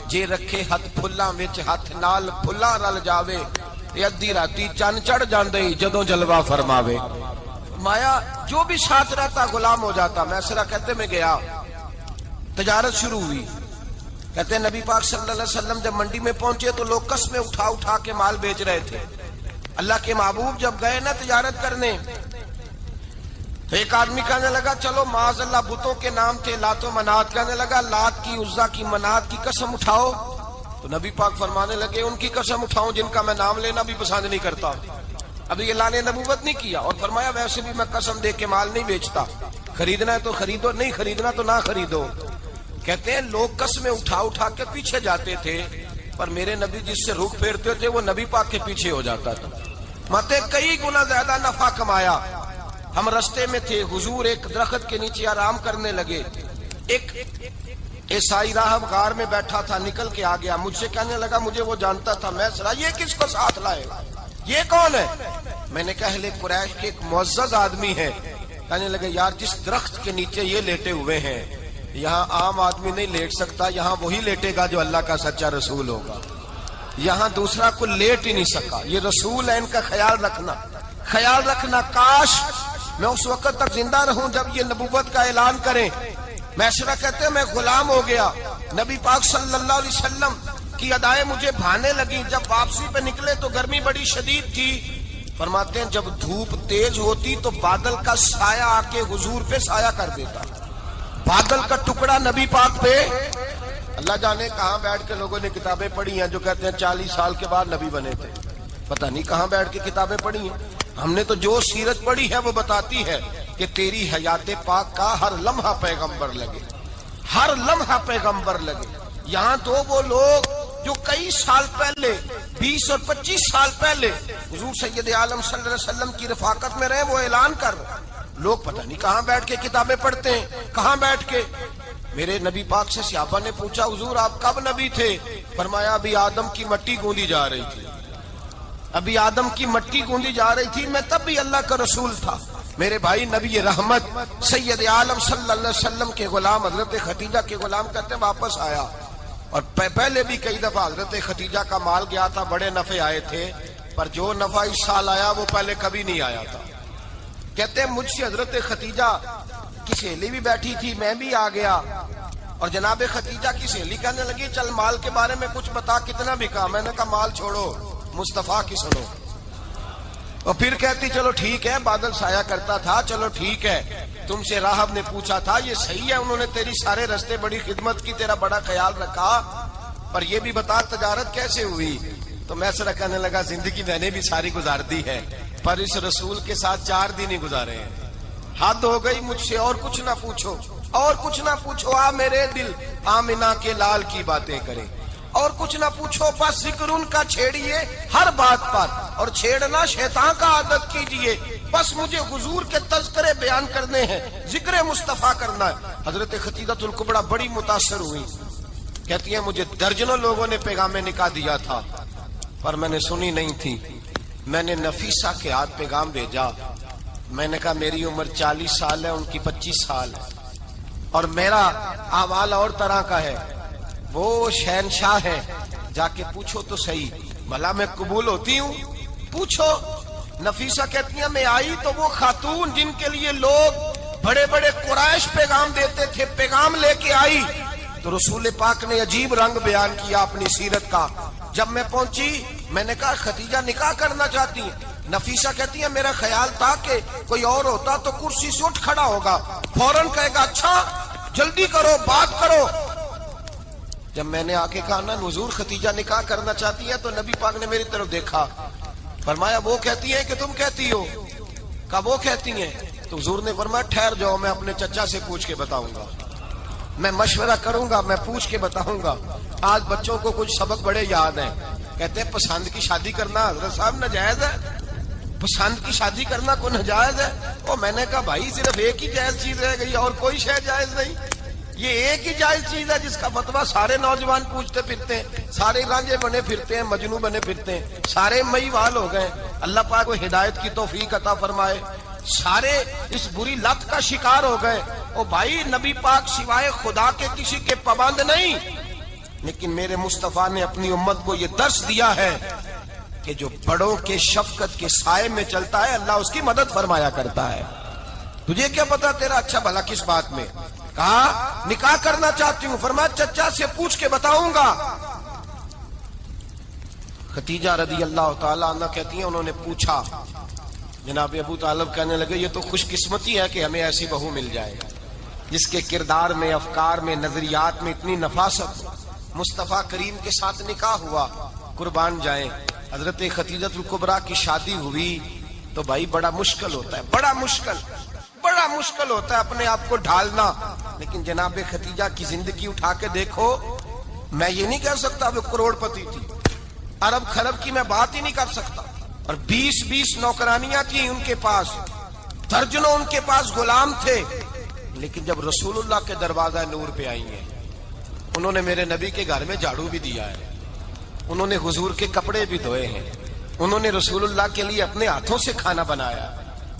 A: جے رکھے ہاتھ پھلاں وچ ہاتھ نال پھلاں رل جاوے ادھی راتی چن چڑھ جاندے جدوں جلوہ فرماوے. مایا جو بھی ساتھ رہتا غلام ہو جاتا. میں سرا کہتے میں گیا تجارت شروع ہوئی. کہتے ہیں نبی پاک صلی اللہ علیہ وسلم جب منڈی میں پہنچے تو لوگ قسمیں اٹھا اٹھا کے مال بیچ رہے تھے. اللہ کے محبوب جب گئے نا تجارت کرنے تو ایک آدمی کہنے لگا چلو معاذ اللہ بتوں کے نام تھے لات و منات. کہنے لگا لات کی عزا کی منات کی قسم اٹھاؤ. تو نبی پاک فرمانے لگے ان کی قسم اٹھاؤں جن کا میں نام لینا بھی پسند نہیں کرتا. ابھی اللہ نے نبوت نہیں کیا. اور فرمایا ویسے بھی میں قسم دے کے مال نہیں بیچتا. خریدنا ہے تو خریدو نہیں خریدنا تو نہ خریدو. کہتے ہیں لوگ قسمیں اٹھا اٹھا کے پیچھے جاتے تھے پر میرے نبی جس سے رخ پھیرتے تھے وہ نبی پاک کے پیچھے ہو جاتا تھا. ماتے کئی گنا زیادہ نفع کمایا. ہم رستے میں تھے حضور ایک درخت کے نیچے آرام کرنے لگے. ایک عیسائی راہب غار میں بیٹھا تھا نکل کے آ گیا مجھ سے کہنے لگا مجھے وہ جانتا تھا. میں سرا یہ کس کو ساتھ لائے یہ کون ہے؟ میں نے کہا اہل قریش کے ایک معزز آدمی ہے. کہنے لگے یار جس درخت کے نیچے یہ لیٹے ہوئے ہیں یہاں عام آدمی نہیں لیٹ سکتا. یہاں وہی لیٹے گا جو اللہ کا سچا رسول ہوگا. یہاں دوسرا کوئی لیٹ ہی نہیں سکا. یہ رسول ہے ان کا خیال رکھنا. کاش میں اس وقت تک زندہ رہوں جب یہ نبوت کا اعلان کریں. میں سرا کہتے ہیں میں غلام ہو گیا. نبی پاک صلی اللہ علیہ وسلم کی ادائیں مجھے بھانے لگی. جب واپسی پہ نکلے تو گرمی بڑی شدید تھی. فرماتے ہیں جب دھوپ تیز ہوتی تو بادل کا سایہ آ کے حضور پہ سایہ کر دیتا. بادل کا ٹکڑا نبی پاک پہ. اللہ جانے کہاں بیٹھ کے لوگوں نے کتابیں پڑھی ہیں جو کہتے ہیں 40 سال کے بعد نبی بنے تھے. پتہ نہیں کہاں بیٹھ کے کتابیں پڑھی ہیں. ہم نے تو جو سیرت پڑھی ہے وہ بتاتی ہے کہ تیری حیات پاک کا ہر لمحہ پیغمبر لگے. ہر لمحہ پیغمبر لگے. یہاں تو وہ لوگ جو کئی سال پہلے 20 اور 25 سال پہلے حضور سید عالم صلی اللہ علیہ وسلم کی رفاقت میں رہے وہ اعلان کر رہے. لوگ پتہ نہیں کہاں بیٹھ کے کتابیں پڑھتے ہیں کہاں بیٹھ کے. میرے نبی پاک سے صحابہ نے پوچھا حضور آپ کب نبی تھے؟ فرمایا ابھی آدم کی مٹی گوندی جا رہی تھی. ابھی آدم کی مٹی گوندی جا رہی تھی میں تب بھی اللہ کا رسول تھا. میرے بھائی نبی رحمت سید عالم صلی اللہ علیہ وسلم کے غلام حضرت خدیجہ کے غلام کہتے ہیں واپس آیا. اور پہلے بھی کئی دفعہ حضرت خدیجہ کا مال گیا تھا بڑے نفع آئے تھے پر جو نفع اس سال آیا وہ پہلے کبھی نہیں آیا تھا. کہتے ہیں مجھ سے حضرت خدیجہ کی سہیلی بھی بیٹھی تھی میں بھی آ گیا. اور جناب خدیجہ کی سہیلی کہنے لگی چل مال کے بارے میں کچھ بتا کتنا بکا. میں نے کہا مال چھوڑو مصطفیٰ کی سنو. اور پھر کہتی چلو ٹھیک ہے بادل سایہ کرتا تھا چلو ٹھیک ہے تم سے راہب نے پوچھا تھا یہ صحیح ہے انہوں نے تیری سارے رستے بڑی خدمت کی تیرا بڑا خیال رکھا پر یہ بھی بتا تجارت کیسے ہوئی. تو میں سر کہنے لگا زندگی میں نے بھی ساری گزار دی ہے پر اس رسول کے ساتھ 4 دن ہی گزارے ہیں. حد ہو گئی مجھ سے اور کچھ نہ پوچھو اور کچھ نہ پوچھو. آ میرے دل آمنہ کے لال کی باتیں کرے اور کچھ نہ پوچھو بس ذکر ان کا چھیڑیے ہر بات پر اور چھیڑنا شیطان کا عادت کیجئے. بس مجھے حضور کے تذکرے بیان کرنے ہیں ذکر مصطفیٰ کرنا ہے. حضرت خدیجہ الکبریٰ بڑی متاثر ہوئی. کہتی ہیں مجھے درجنوں لوگوں نے پیغام نکاح دیا تھا پر میں نے سنی نہیں تھی. میں نے نفیسہ کے ہاتھ پیغام بھیجا. میں نے کہا میری عمر 40 سال ہے ان کی 25 سال ہے اور میرا احوال اور طرح کا ہے. وہ شہنشاہ ہے جا کے پوچھو تو صحیح بھلا میں قبول ہوتی ہوں پوچھو. نفیسہ کہتی ہیں میں آئی تو وہ خاتون جن کے لیے لوگ بڑے بڑے قریش پیغام دیتے تھے پیغام لے کے آئی. تو رسول پاک نے عجیب رنگ بیان کیا اپنی سیرت کا. جب میں پہنچی میں نے کہا خدیجہ نکاح کرنا چاہتی ہیں. نفیسہ کہتی ہے میرا خیال تھا کہ کوئی اور ہوتا تو کرسی سے اٹھ کھڑا ہوگا، فوراً کہے گا اچھا جلدی کرو بات کرو۔ جب میں نے آ کے کہا نا حضور ختیجہ نکاح کرنا چاہتی ہے، تو نبی پاک نے میری طرف دیکھا، فرمایا وہ کہتی ہیں کہ تم کہتی ہو؟ کہا وہ کہتی ہیں۔ تو حضور نے فرمایا ٹھہر جاؤ، میں اپنے چچا سے پوچھ کے بتاؤں گا، میں مشورہ کروں گا، میں پوچھ کے بتاؤں گا۔ آج بچوں کو کچھ سبق بڑے یاد ہیں، کہتے ہیں پسند کی شادی کرنا حضرت صاحب ناجائز ہے، پسند کی شادی کرنا کوئی ناجائز ہے؟ اور میں نے کہا بھائی صرف ایک ہی جائز چیز رہ گئی، اور کوئی شے جائز نہیں، یہ ایک ہی جائز چیز ہے جس کا فتویٰ سارے نوجوان پوچھتے پھرتے ہیں، سارے رانجے بنے پھرتے ہیں، مجنوں بنے پھرتے ہیں، سارے مئی وال ہو گئے۔ اللہ پاک کو ہدایت کی توفیق عطا فرمائے، سارے اس بری لت کا شکار ہو گئے۔ او بھائی نبی پاک سوائے خدا کے کسی کے پابند نہیں، لیکن میرے مصطفیٰ نے اپنی امت کو یہ درس دیا ہے کہ جو بڑوں کے شفقت کے سائے میں چلتا ہے اللہ اس کی مدد فرمایا کرتا ہے۔ تجھے کیا پتا تیرا اچھا بھلا کس بات میں؟ کہا نکاح کرنا چاہتی ہوں، فرمایا چچا سے پوچھ کے بتاؤں گا۔ ختیجہ رضی اللہ تعالی عنہ کہتی ہیں انہوں نے پوچھا، جناب ابو طالب کہنے لگے یہ تو خوش قسمتی ہے کہ ہمیں ایسی بہو مل جائے جس کے کردار میں، افکار میں، نظریات میں اتنی نفاست۔ مصطفیٰ کریم کے ساتھ نکاح ہوا، قربان جائیں۔ حضرت ختیجہ الکبریٰ کی شادی ہوئی تو بھائی بڑا مشکل ہوتا ہے، بڑا مشکل ہوتا ہے اپنے آپ کو ڈھالنا، لیکن جناب ختیجہ کی زندگی اٹھا کے دیکھو، میں یہ نہیں کہہ سکتا وہ کروڑ پتی تھی، ارب خرب کی میں بات ہی نہیں کر سکتا، اور 20 نوکرانیاں تھیں ان کے پاس، درجنوں ان کے پاس غلام تھے، لیکن جب رسول اللہ کے دروازہ نور پہ آئی ہیں، انہوں نے میرے نبی کے گھر میں جھاڑو بھی دیا ہے، انہوں نے حضور کے کپڑے بھی دھوئے ہیں، انہوں نے رسول اللہ کے لیے اپنے ہاتھوں سے کھانا بنایا،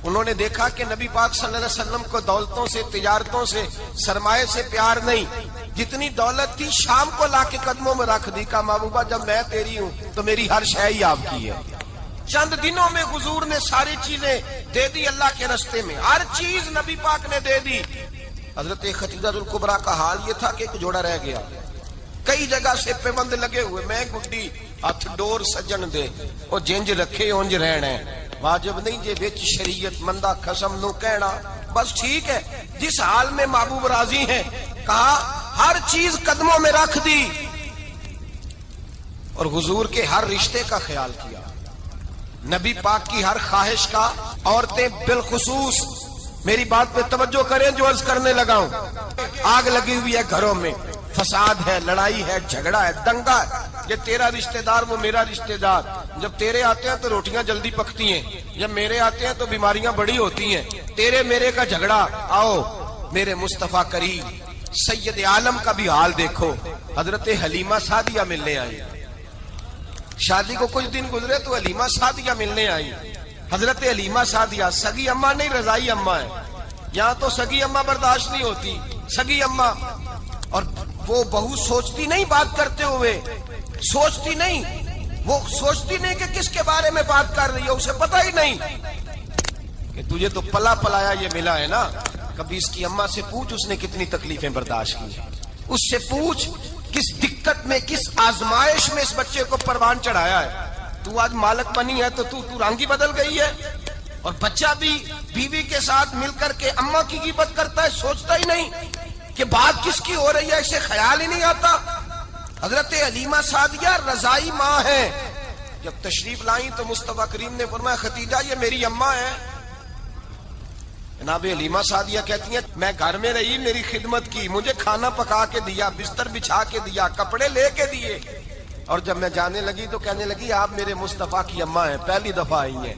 A: انہوں نے دیکھا کہ نبی پاک صلی اللہ علیہ وسلم کو دولتوں سے، تجارتوں سے، سرمایہ سے پیار نہیں، جتنی دولت تھی شام کو لا کے قدموں میں رکھ دی، کہا محبوبہ جب میں تیری ہوں تو میری ہر شے ہی آپ کی ہے۔ چند دنوں میں حضور نے ساری چیزیں دے دی اللہ کے رستے میں، ہر چیز نبی پاک نے دے دی۔ حضرت ختیجہ الکبریٰ کا حال یہ تھا کہ ایک جوڑا رہ گیا، کئی جگہ سے پیوند لگے ہوئے، میں گڈی ہاتھ ڈور سجن دے او جنج رکھے اونج رہنا ہے، واجب نہیں جے وچ شریعت مندہ قسم نو کہنا، بس ٹھیک ہے جس حال میں محبوب راضی ہیں۔ کہا ہر چیز قدموں میں رکھ دی اور حضور کے ہر رشتے کا خیال کیا، نبی پاک کی ہر خواہش کا۔ عورتیں بالخصوص میری بات پہ توجہ کریں جو عرض کرنے لگا ہوں، آگ لگی ہوئی ہے گھروں میں، فساد ہے، لڑائی ہے، جھگڑا ہے، دنگا ہے، یہ تیرا رشتہ دار وہ میرا رشتہ دار، جب تیرے آتے ہیں تو روٹیاں جلدی پکتی ہیں، جب میرے آتے ہیں تو بیماریاں بڑی ہوتی ہیں، تیرے میرے کا جھگڑا۔ آؤ میرے مصطفیٰ کریم سید عالم کا بھی حال دیکھو، حضرت حلیمہ سعدیہ ملنے آئی، شادی کو کچھ دن گزرے تو حلیمہ سعدیہ ملنے آئی۔ حضرت حلیمہ سعدیہ سگی اماں نہیں رضائی اماں ہے، یہاں تو سگی اماں برداشت نہیں ہوتی، سگی اماں، اور وہ بہو سوچتی نہیں بات کرتے ہوئے، سوچتی نہیں، وہ سوچتی نہیں کہ کس کے بارے میں بات کر رہی ہے، اسے پتہ ہی نہیں کہ تجھے تو پلا پلایا یہ ملا ہے نا، کبھی اس کی اماں سے پوچھ اس نے کتنی تکلیفیں برداشت کی، اس سے پوچھ کس دقت میں، کس آزمائش میں اس بچے کو پروان چڑھایا ہے۔ تو آج مالک بنی ہے تو رنگ ہی بدل گئی ہے، اور بچہ بھی بیوی کے ساتھ مل کر کے اماں کی غیبت کرتا ہے، سوچتا ہی نہیں کہ بات کس کی ہو رہی ہے، اسے خیال ہی نہیں آتا۔ حضرت حلیمہ سعدیہ رضائی ماں ہے، جب تشریف لائیں تو مصطفیٰ کریم نے فرمایا ختیجہ یہ میری اماں ہے۔ جناب حلیمہ سعدیہ کہتی ہیں میں گھر میں رہی، میری خدمت کی، مجھے کھانا پکا کے دیا، بستر بچھا کے دیا، کپڑے لے کے دیے، اور جب میں جانے لگی تو کہنے لگی آپ میرے مصطفیٰ کی اماں ہیں، پہلی دفعہ آئی ہیں،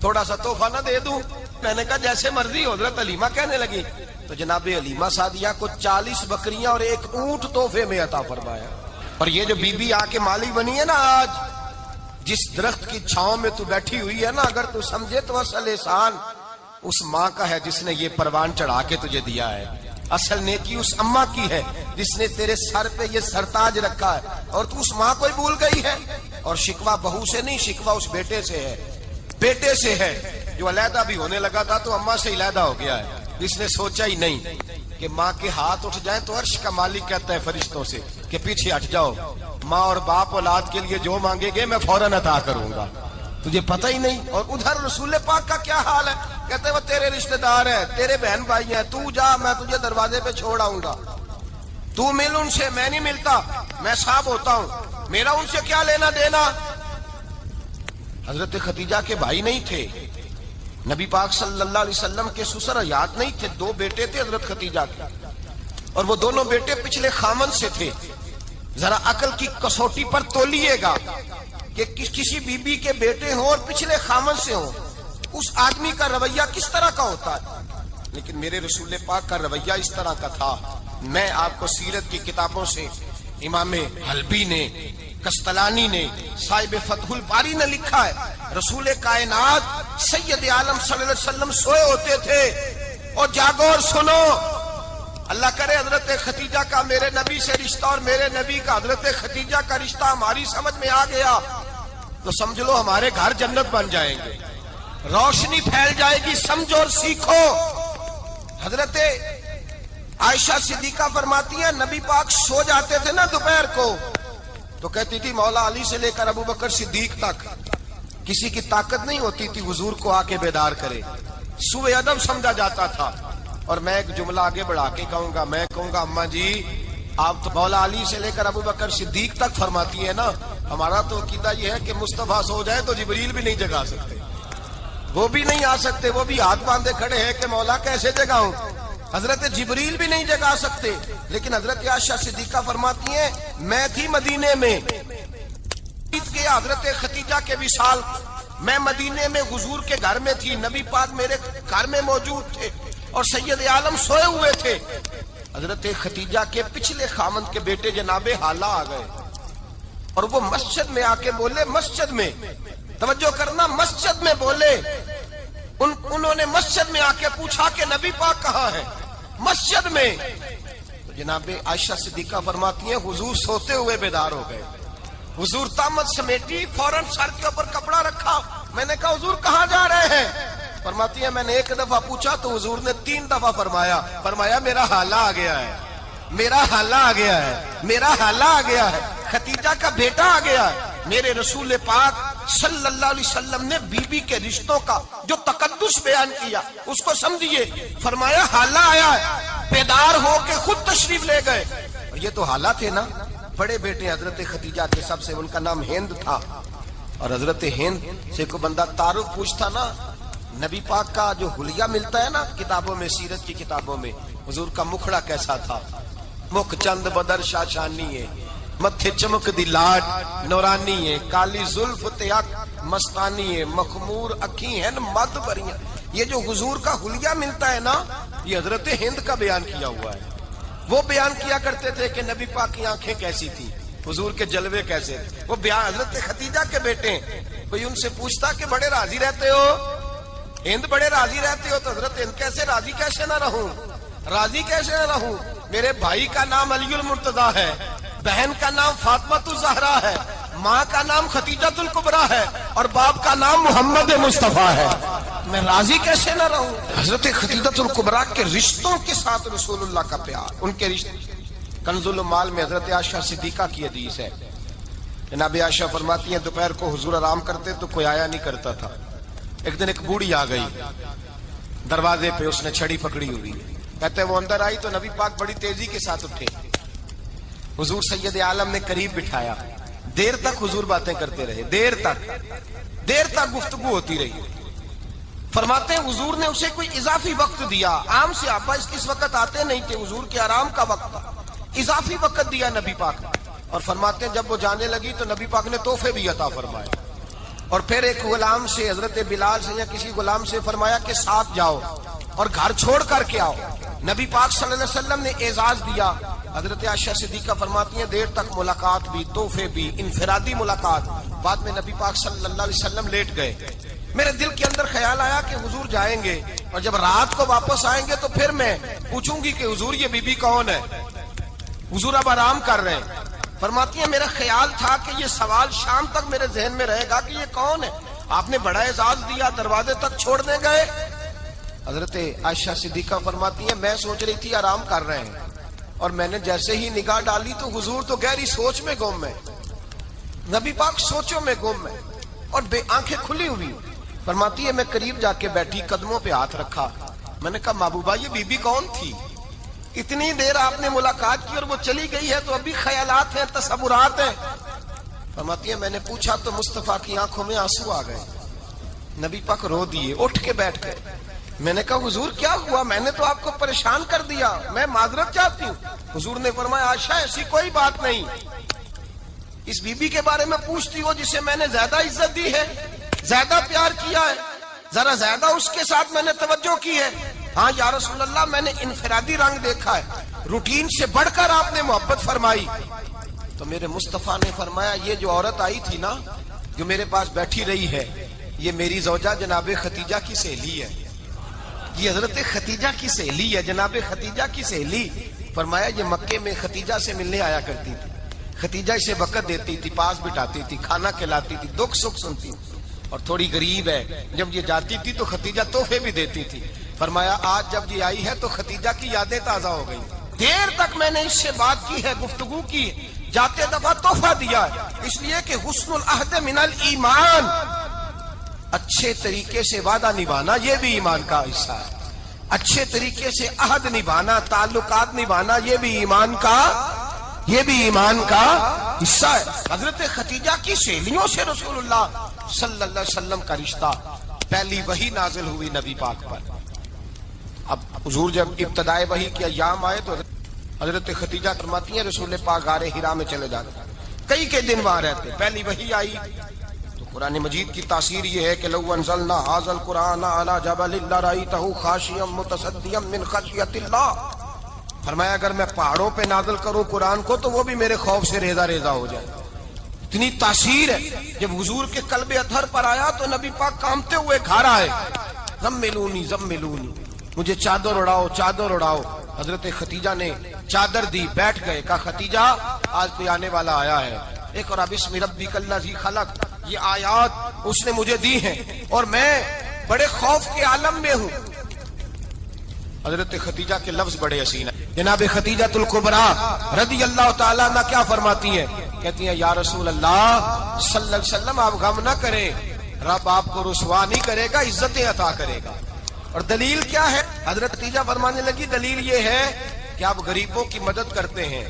A: تھوڑا سا تحفہ نہ دے دوں؟ میں نے کہا جیسے مرضی۔ حضرت حلیمہ کہنے لگی تو جناب حلیمہ سعدیہ کو 40 بکریاں اور 1 اونٹ تحفے میں عطا فرمایا۔ اور یہ جو بی بی آ کے مالی بنی ہے نا، آج جس درخت کی چھاؤں میں تو بیٹھی ہوئی ہے نا، اگر تو سمجھے تو اصل احسان اس ماں کا ہے جس نے یہ پروان چڑھا کے تجھے دیا ہے، اصل نیکی اس اماں کی ہے جس نے تیرے سر پہ یہ سرتاج رکھا ہے، اور تو اس ماں کو ہی بھول گئی ہے۔ اور شکوہ بہو سے نہیں، شکوہ اس بیٹے سے ہے، بیٹے سے ہے جو علیحدہ بھی ہونے لگا تھا تو اماں سے علیحدہ ہو گیا ہے، جس نے سوچا ہی نہیں کہ ماں کے ہاتھ اٹھ جائیں تو عرش کا مالک کہتا ہے فرشتوں سے کہ پیچھے ہٹ جاؤ، ماں اور باپ اولاد کے لیے جو مانگے گے میں فوراً عطا کروں گا۔ تجھے پتہ ہی نہیں. اور ادھر رسول پاک کا کیا حال ہے؟ کہتے وہ تیرے رشتہ دار ہیں، تیرے بہن بھائی ہیں، تو جا، میں تجھے دروازے پہ چھوڑ آؤں گا، تو مل ان سے. میں نہیں ملتا، میں صاحب ہوتا ہوں، میرا ان سے کیا لینا دینا. حضرت خدیجہ کے بھائی نہیں تھے، نبی پاک صلی اللہ علیہ وسلم کے سسر حیات نہیں تھے، 2 بیٹے تھے حضرت خدیجہ کے، اور وہ دونوں بیٹے پچھلے خامن سے تھے. ذرا عقل کی کسوٹی پر تولیے گا کہ کسی بی بی کے بیٹے ہوں اور پچھلے خامن سے ہوں، اس آدمی کا رویہ کس طرح کا ہوتا ہے. لیکن میرے رسول پاک کا رویہ اس طرح کا تھا. میں آپ کو سیرت کی کتابوں سے امام حلبی نے، کستلانی نے، صاحب فتح الباری نے لکھا ہے، رسول کائنات سید عالم صلی اللہ علیہ وسلم سوئے ہوتے تھے اور جاگو اور سنو، اللہ کرے حضرت خدیجہ کا میرے نبی سے رشتہ اور میرے نبی کا حضرت خدیجہ کا رشتہ ہماری سمجھ میں آ گیا تو سمجھ لو ہمارے گھر جنت بن جائیں گے، روشنی پھیل جائے گی. سمجھو اور سیکھو. حضرت عائشہ صدیقہ فرماتی ہیں نبی پاک سو جاتے تھے نا دوپہر کو تو کہتی تھی مولا علی سے لے کر ابو بکر صدیق تک کسی کی طاقت نہیں ہوتی تھی حضور کو آ کے بیدار کرے، سوء ادب سمجھا جاتا تھا. اور میں ایک جملہ آگے بڑھا کے کہوں گا، میں کہوں گا اماں جی آپ تو مولا علی سے لے کر ابو بکر صدیق تک فرماتی ہے نا، ہمارا تو عقیدہ یہ ہے کہ مصطفیٰ سو جائے تو جبریل بھی نہیں جگا سکتے، وہ بھی نہیں آ سکتے، وہ بھی ہاتھ باندھے کھڑے ہیں کہ مولا کیسے جگاؤں. حضرت جبریل بھی نہیں جگا سکتے. لیکن حضرت عائشہ صدیقہ فرماتی ہیں میں تھی مدینے میں کے حضرت خدیجہ کے وصال، میں مدینے میں حضور کے گھر میں تھی، نبی پاک میرے گھر میں موجود تھے اور سید عالم سوئے ہوئے تھے. حضرت خدیجہ کے پچھلے خامند کے بیٹے جناب حالہ آ گئے اور وہ مسجد میں آ کے بولے، مسجد میں توجہ کرنا، مسجد میں بولے، انہوں نے مسجد میں آ کے پوچھا کہ نبی پاک کہاں ہے. مسجد میں تو جناب عائشہ صدیقہ فرماتی ہیں حضور سوتے ہوئے بیدار ہو گئے. حضور طامت سمیٹی، فوراً سر کے اوپر کپڑا رکھا. میں نے کہا حضور کہاں جا رہے ہیں؟ فرماتی ہے میں نے 1 دفعہ پوچھا تو حضور نے 3 دفعہ فرمایا میرا حالہ آ گیا ہے، میرا حالہ آ گیا ہے، میرا حالہ آ گیا ہے، خدیجہ کا بیٹا آ گیا ہے. میرے رسول پاک صلی اللہ علیہ وسلم نے بی بی کے رشتوں کا جو تقدس بیان کیا اس کو سمجھیے. فرمایا حالہ آیا ہے، بیدار ہو کے خود تشریف لے گئے. یہ تو حالہ تھے نا، بڑے بیٹے حضرت خدیجہ کے سب سے، ان کا نام ہند تھا. اور حضرت ہند سے کوئی بندہ تعارف پوچھتا نا، نبی پاک کا جو حلیہ ملتا ہے نا کتابوں میں، سیرت کی کتابوں میں، حضور کا مکھڑا کیسا تھا، مکھ چند بدر شاشانی ہے، متھے چمک دی لاڈ نورانی ہے، کالی زلف تیاک مستانی ہے، مخمور اکھی ہیں مد بریاں. یہ جو حضور کا حلیہ ملتا ہے نا، یہ حضرت ہند کا بیان کیا ہوا ہے. وہ بیان کیا کرتے تھے کہ نبی پاک کی آنکھیں کیسی تھی، حضور کے جلوے کیسے تھے. وہ بیان حضرت خدیجہ کے بیٹے ہیں. کوئی ان سے پوچھتا کہ بڑے راضی رہتے ہو ہند، بڑے راضی رہتے ہو، تو حضرت ہند کیسے راضی کیسے نہ رہوں، راضی کیسے نہ رہوں. میرے بھائی کا نام علی المرتضیٰ ہے، بہن کا نام فاطمہ الزہرا ہے، ماں کا نام خدیجہ الکبریٰ ہے اور باپ کا نام محمد مصطفیٰ ہے، میں راضی کیسے نہ رہوں. حضرت خدیجہ الکبریٰ کے رشتوں کے ساتھ رسول اللہ کا پیار، ان کے رشتے. کنز المال میں حضرت عائشہ صدیقہ کی حدیث ہے، جناب عائشہ فرماتی ہیں دوپہر کو حضور آرام کرتے تو کوئی آیا نہیں کرتا تھا. ایک دن ایک بوڑھی آ گئی دروازے پہ، اس نے چھڑی پکڑی ہوئی. کہتے وہ اندر آئی تو نبی پاک بڑی تیزی کے ساتھ اٹھے. حضور سید عالم نے قریب بٹھایا، دیر تک حضور باتیں کرتے رہے، دیر تک گفتگو ہوتی رہی. فرماتے ہیں حضور نے اسے کوئی اضافی وقت دیا. عام صحابہ اس وقت آتے نہیں تھے، حضور کے آرام کا وقت تھا، اضافی وقت دیا نبی پاک نے. اور فرماتے ہیں جب وہ جانے لگی تو نبی پاک نے تحفے بھی عطا فرمائے. اور پھر ایک غلام سے، حضرت بلال سے یا کسی غلام سے فرمایا کہ ساتھ جاؤ اور گھر چھوڑ کر کے آؤ. نبی پاک صلی اللہ علیہ وسلم نے اعزاز دیا. حضرت عائشہ صدیقہ فرماتی ہیں دیر تک ملاقات بھی، تحفے بھی، انفرادی ملاقات. بعد میں نبی پاک صلی اللہ علیہ وسلم لیٹ گئے. میرے دل کے اندر خیال آیا کہ حضور جائیں گے اور جب رات کو واپس آئیں گے تو پھر میں پوچھوں گی کہ حضور یہ بی بی کون ہے، حضور اب آرام کر رہے ہیں. فرماتی ہیں میرا خیال تھا کہ یہ سوال شام تک میرے ذہن میں رہے گا کہ یہ کون ہے. آپ نے بڑا اعزاز دیا، دروازے تک چھوڑنے گئے. حضرت عائشہ صدیقہ فرماتی ہیں میں سوچ رہی تھی آرام کر رہے ہیں اور میں نے جیسے ہی نگاہ ڈالی تو حضور تو گہری سوچ میں گم ہے، نبی پاک سوچوں میں گم ہے. اور بے آنکھیں کھلی ہوئی. فرماتی ہے میں قریب جا کے بیٹھی, قدموں پہ ہاتھ رکھا. میں نے کہا محبوبہ یہ بی بی کون تھی؟ اتنی دیر آپ نے ملاقات کی اور وہ چلی گئی ہے تو ابھی خیالات ہیں, تصورات ہیں. فرماتی ہے میں نے پوچھا تو مصطفیٰ کی آنکھوں میں آنسو آ گئے. نبی پاک رو دیے, اٹھ کے بیٹھ گئے. میں نے کہا حضور کیا ہوا؟ میں نے تو آپ کو پریشان کر دیا, میں معذرت چاہتی ہوں. حضور نے فرمایا عائشہ ایسی کوئی بات نہیں, اس بی بی کے بارے میں پوچھتی ہو جسے میں نے زیادہ عزت دی ہے, زیادہ پیار کیا ہے, ذرا زیادہ اس کے ساتھ میں نے توجہ کی ہے. ہاں یا رسول اللہ میں نے انفرادی رنگ دیکھا ہے, روٹین سے بڑھ کر آپ نے محبت فرمائی. تو میرے مصطفیٰ نے فرمایا یہ جو عورت آئی تھی نا, جو میرے پاس بیٹھی رہی ہے, یہ میری زوجہ جناب خدیجہ کی سہیلی ہے. یہ حضرت خدیجہ کی سہیلی ہے, جناب خدیجہ کی سہیلی. فرمایا یہ مکے میں خدیجہ سے ملنے آیا کرتی تھی, خدیجہ اسے وقت دیتی تھی, پاس بٹھاتی تھی, کھانا کھلاتی تھی, دکھ سکھ سنتی, اور تھوڑی غریب ہے. جب یہ جاتی تھی تو خدیجہ تحفے بھی دیتی تھی. فرمایا آج جب یہ آئی ہے تو خدیجہ کی یادیں تازہ ہو گئی. دیر تک میں نے اس سے بات کی ہے, گفتگو کی, جاتے دفعہ تحفہ دیا ہے, اس لیے کہ حسن العہد من الایمان, اچھے طریقے سے وعدہ نبھانا یہ بھی ایمان کا حصہ ہے. اچھے طریقے سے عہد نبھانا, تعلقات نبھانا یہ بھی ایمان کا حصہ ہے. حضرت خدیجہ کی سہیلیوں سے رسول اللہ صلی اللہ علیہ وسلم کا رشتہ, پہلی وحی نازل ہوئی نبی پاک پر. اب حضور جب ابتدائے وحی کے ایام آئے تو حضرت خدیجہ فرماتی ہیں رسول پاک غار حرا میں چلے جاتے, کئی کے دن وہاں رہتے. پہلی وحی آئی تو قرآن مجید کی تاثیر یہ ہے کہ لو انزلنا ھذا القرآن علی جبل لرأیتہ خاشعا متصدعا من خشیۃ اللہ. فرمایا اگر میں پہاڑوں پہ نازل کروں قرآن کو تو وہ بھی میرے خوف سے ریزہ ریزہ ہو جائے. اتنی تاثیر ہے. جب حضور کے قلب اطہر پر آیا تو نبی پاک کانپتے ہوئے گھر آئے, زملونی زملونی, مجھے چادر اڑاؤ چادر اڑاؤ. حضرت خدیجہ نے چادر دی, بیٹھ گئے. کہا خدیجہ آج کوئی آنے والا آیا ہے, اقرأ بسم ربک الذی خلق, یہ آیات اس نے مجھے دی ہیں اور میں بڑے خوف کے عالم میں ہوں. حضرت خدیجہ کے لفظ بڑے حسین ہیں. جناب خدیجہ الکبریٰ رضی اللہ تعالیٰ عنہ کیا فرماتی ہیں؟ کہتی ہیں یا رسول اللہ صلی اللہ علیہ وسلم آپ غم نہ کریں, رب آپ کو رسوا نہیں کرے گا, عزتیں عطا کرے گا. اور دلیل کیا ہے؟ حضرت خدیجہ فرمانے لگی دلیل یہ ہے کہ آپ غریبوں کی مدد کرتے ہیں,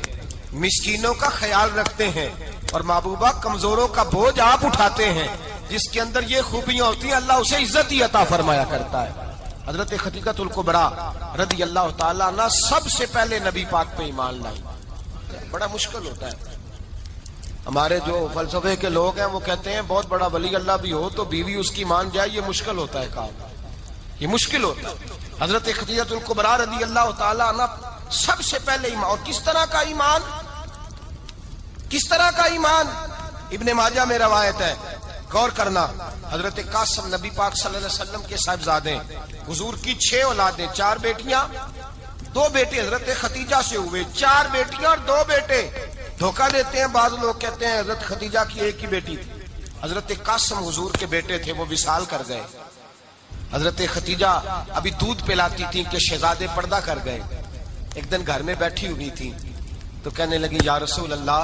A: مسکینوں کا خیال رکھتے ہیں, اور محبوبہ کمزوروں کا بوجھ آپ اٹھاتے ہیں. جس کے اندر یہ خوبیاں ہوتی ہیں اللہ اسے عزت ہی عطا فرمایا کرتا ہے. حضرت خدیجہ الکبریٰ رضی اللہ تعالیٰ عنہ سب سے پہلے نبی پاک پہ ایمان لائی. بڑا مشکل ہوتا ہے. ہمارے جو فلسفے کے لوگ ہیں وہ کہتے ہیں بہت بڑا ولی اللہ بھی ہو تو بیوی اس کی مان جائے, یہ مشکل ہوتا ہے کام, یہ مشکل ہوتا ہے. حضرت خدیجہ الکبریٰ رضی اللہ تعالیٰ عنہ سب سے پہلے ایمان. اور کس طرح کا ایمان؟ کس طرح کا ایمان؟ ابن ماجہ میں روایت ہے, غور کرنا. حضرت قاسم نبی پاک صلی اللہ علیہ وسلم کے صاحبزادے, حضور کی 6 اولادیں, 4 بیٹیاں 2 بیٹے حضرت خدیجہ سے ہوئے, 4 بیٹیاں اور 2 بیٹے. دھوکہ دیتے ہیں بعض لوگ, کہتے ہیں حضرت خدیجہ کی ایک ہی بیٹی تھی. حضرت قاسم حضور کے بیٹے تھے, وہ وصال کر گئے. حضرت خدیجہ ابھی دودھ پلاتی تھی کہ شہزادے پردہ کر گئے. ایک دن گھر میں بیٹھی ہوئی تھی تو کہنے لگی یا رسول اللہ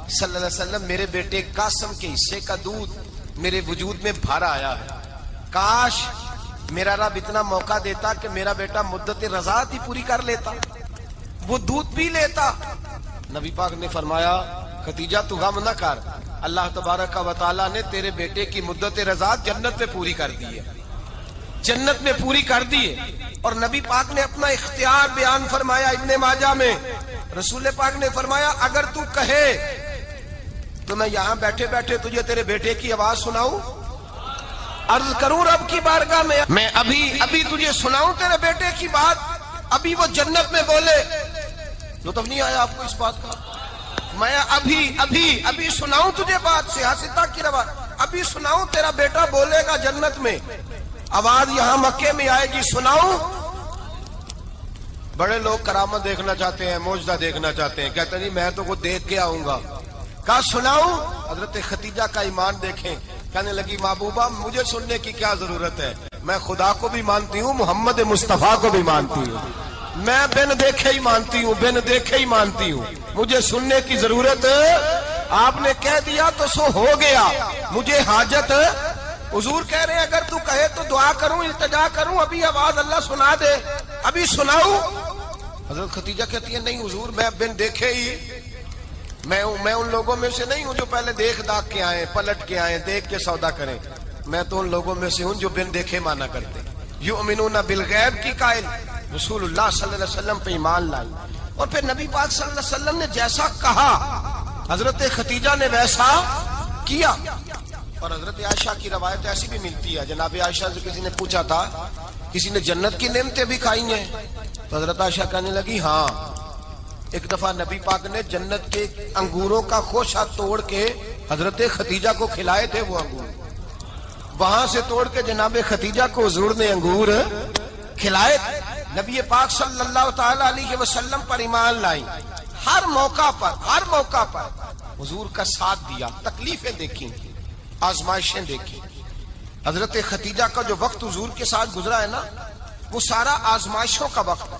A: صلی اللہ علیہ وسلم میرے بیٹے قاسم کے حصے کا دودھ میرے وجود میں بھر آیا ہے, کاش میرا رب اتنا موقع دیتا کہ میرا بیٹا مدت رضاعت ہی پوری کر لیتا, وہ دودھ پی لیتا. نبی پاک نے فرمایا خدیجہ تو غم نہ کر, اللہ تبارک و تعالیٰ نے تیرے بیٹے کی مدت رضاعت جنت میں پوری کر دی ہے, جنت میں پوری کر دی ہے. اور نبی پاک نے اپنا اختیار بیان فرمایا ابن ماجہ میں. رسول پاک نے فرمایا اگر تو کہے تو میں یہاں بیٹھے بیٹھے تجھے تیرے بیٹے کی آواز سناؤں, عرض کروں رب کی بارگاہ میں ابھی تجھے سناؤں تیرے بیٹے کی بات, ابھی وہ جنت میں بولے. لطف نہیں آیا آپ کو اس بات کا؟ میں ابھی سناؤں تجھے بات, سیاستہ کی روایت, ابھی سناؤں تیرا بیٹا بولے گا جنت میں, آواز یہاں مکے میں آئے گی, سناؤں. بڑے لوگ کرامت دیکھنا چاہتے ہیں, معجزہ دیکھنا چاہتے ہیں, کہتے نہیں میں تو وہ دیکھ کے آؤں گا. کہا سناؤں. حضرت خدیجہ کا ایمان دیکھیں, کہنے لگی محبوبہ مجھے سننے کی کیا ضرورت ہے, میں خدا کو بھی مانتی ہوں, محمد مصطفیٰ کو بھی مانتی ہوں, میں بن دیکھے ہی مانتی ہوں, بن دیکھے ہی مانتی ہوں, مجھے سننے کی ضرورت, آپ نے کہہ دیا تو سو ہو گیا, مجھے حاجت حضور کہہ رہے ہیں اگر تو کہے تو دعا کروں، التجا کروں، ابھی آواز اللہ سنا دے، ابھی سناؤں؟ حضرت ختیجہ کہتی ہے نہیں حضور، میں بن دیکھے ہی میں ان لوگوں میں سے نہیں ہوں جو پہلے دیکھ داکھ کے آئے، پلٹ کے آئے، دیکھ کے سودا کریں، میں تو ان لوگوں میں سے ہوں جو بن دیکھے مانا کرتے، یؤمنون بالغیب کی قائل، رسول اللہ صلی اللہ علیہ وسلم پہ ایمان لائی۔ اور پھر نبی پاک صلی اللہ علیہ وسلم نے جیسا کہا حضرت ختیجہ نے ویسا کیا۔ اور حضرت عائشہ کی روایت ایسی بھی ملتی ہے، جناب عائشہ سے کسی نے پوچھا تھا کسی نے جنت کی نعمتیں بھی کھائی ہیں؟ تو حضرت عائشہ کہنے لگی ہاں، ایک دفعہ نبی پاک نے جنت کے انگوروں کا خوشہ توڑ کے حضرت ختیجہ کو کھلائے تھے، وہ انگور وہاں سے توڑ کے جناب ختیجہ کو حضور نے انگور کھلائے تھے۔ نبی پاک صلی اللہ تعالی علیہ وسلم پر ایمان لائی، ہر موقع پر حضور کا ساتھ دیا، تکلیفیں دیکھیں، آزمائشیں دیکھیں۔ حضرت ختیجہ کا جو وقت حضور کے ساتھ گزرا ہے نا، وہ سارا آزمائشوں کا وقت ہے۔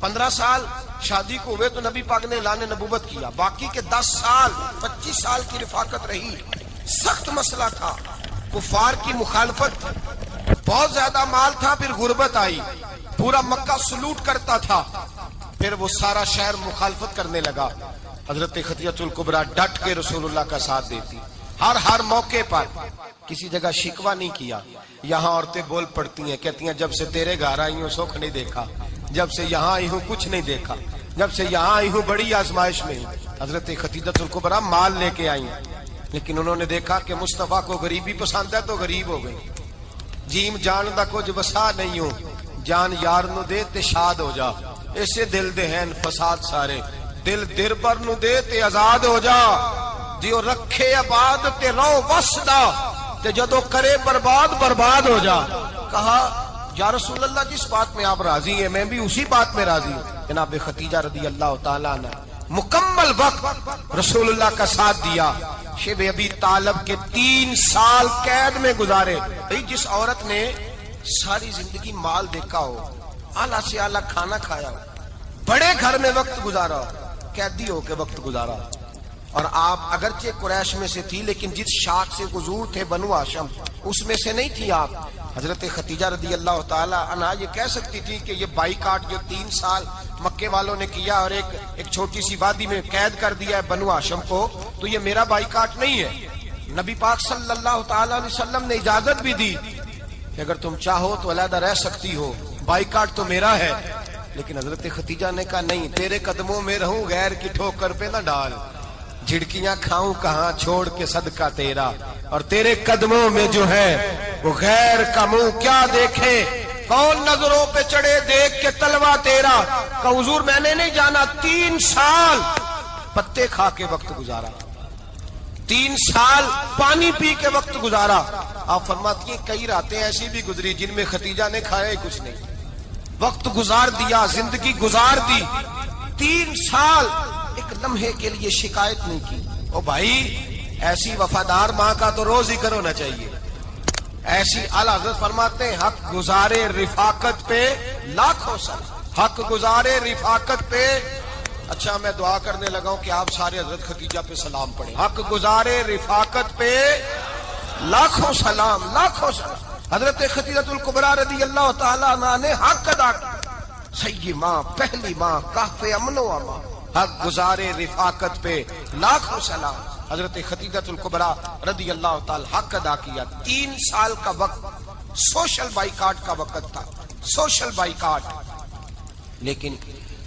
A: 15 سال شادی کو ہوئے تو نبی پاک نے اعلان نبوت کیا، باقی کے 10 سال 25 سال کی رفاقت رہی، سخت مسئلہ تھا، کفار کی مخالفت، بہت زیادہ مال تھا، پھر غربت آئی، پورا مکہ سلوٹ کرتا تھا، پھر وہ سارا شہر مخالفت کرنے لگا۔ حضرت ختیجہ الکبریٰ ڈٹ کے رسول اللہ کا ساتھ دیتی، ہر موقع پر کسی جگہ شکوہ نہیں کیا۔ یہاں عورتیں بول پڑتی ہیں، کہتی ہیں جب سے تیرے گھر آئی ہوں سکھ نہیں دیکھا، جب سے یہاں آئی ہوں کچھ نہیں دیکھا، جب سے یہاں آئی ہوں بڑی آزمائش میں۔ حضرت ختیجہ الکبریٰ مال لے کے آئی ہیں، لیکن انہوں نے دیکھا کہ مصطفیٰ کو غریبی پسند ہے تو غریب ہو گئی۔ جیم جان دا کچھ وسا نہیں ہوں، جان یار نو دے تے شاد ہو جا، ایسے دل دے ہیں فساد سارے، دل دربر نو دے تے آزاد ہو جا، دیو رکھے آباد تے رو وسدا تے جدو کرے برباد ہو جا۔ کہا یا رسول اللہ جس بات میں آپ راضی ہیں میں بھی اسی بات میں راضی ہوں۔ جناب ختیجہ رضی اللہ تعالیٰ عنہ مکمل وقت رسول اللہ کا ساتھ دیا۔ شیب ابی طالب کے 3 سال قید میں گزارے۔ جس عورت نے ساری زندگی مال دیکھا ہو، اعلیٰ سے اعلیٰ کھانا کھایا ہو، بڑے گھر میں وقت گزارا ہو، قیدی ہو کے وقت گزارا، اور آپ اگرچہ قریش میں سے تھی لیکن جس شاخ سے حضور تھے بنو ہاشم اس میں سے نہیں تھی آپ۔ حضرت ختیجہ رضی اللہ تعالی عنہ یہ کہہ سکتی تھی کہ یہ بائیکاٹ جو 3 سال مکے والوں نے کیا اور ایک چھوٹی سی وادی میں قید کر دیا ہے بنو ہاشم کو، تو یہ میرا بائیکاٹ نہیں ہے۔ نبی پاک صلی اللہ تعالی علیہ وسلم نے اجازت بھی دی کہ اگر تم چاہو تو علیحدہ رہ سکتی ہو، بائیکاٹ تو میرا ہے۔ لیکن حضرت ختیجہ نے کہا نہیں، تیرے قدموں میں رہوں، غیر کی ٹھوکر پہ نہ ڈال، جھڑکیاں کھاؤں کہاں چھوڑ کے صدقہ تیرا، اور تیرے قدموں میں جو ہے وہ غیر کا منہ کیا دیکھے، کون نظروں پہ چڑھے دیکھ کے تلوا تیرا۔ کہ حضور میں نے نہیں جانا، 3 سال پتے کھا کے وقت گزارا، 3 سال پانی پی کے وقت گزارا۔ آپ فرماتی ہیں کئی راتیں ایسی بھی گزری جن میں ختیجہ نے کھایا ہی کچھ نہیں، وقت گزار دیا، زندگی گزار دی۔ 3 سال ایک لمحے کے لیے شکایت نہیں کی۔ او بھائی ایسی وفادار ماں کا تو روز ذکر ہونا چاہیے۔ ایسی اعلیٰ حضرت فرماتے ہیں حق گزارے رفاقت پہ لاکھوں سلام، حق گزارے رفاقت پہ۔ اچھا میں دعا کرنے لگا ہوں کہ آپ سارے حضرت ختیجہ پہ سلام پڑھیں۔ حق گزارے رفاقت پہ لاکھوں سلام، لاکھوں سلام۔ حضرت ختیجہ الکبریٰ رضی اللہ تعالیٰ عنہ نے حق ادا کیا، صحیح ماں، پہلی ماں، کہف امن و امان، حق گزارے رفاقت پہ لاکھوں سلام۔ حضرت ختیجہ الکبریٰ رضی اللہ تعالی حق ادا کیا۔ 3 سال کا وقت سوشل بائیکاٹ کا وقت تھا، سوشل بائیکاٹ، لیکن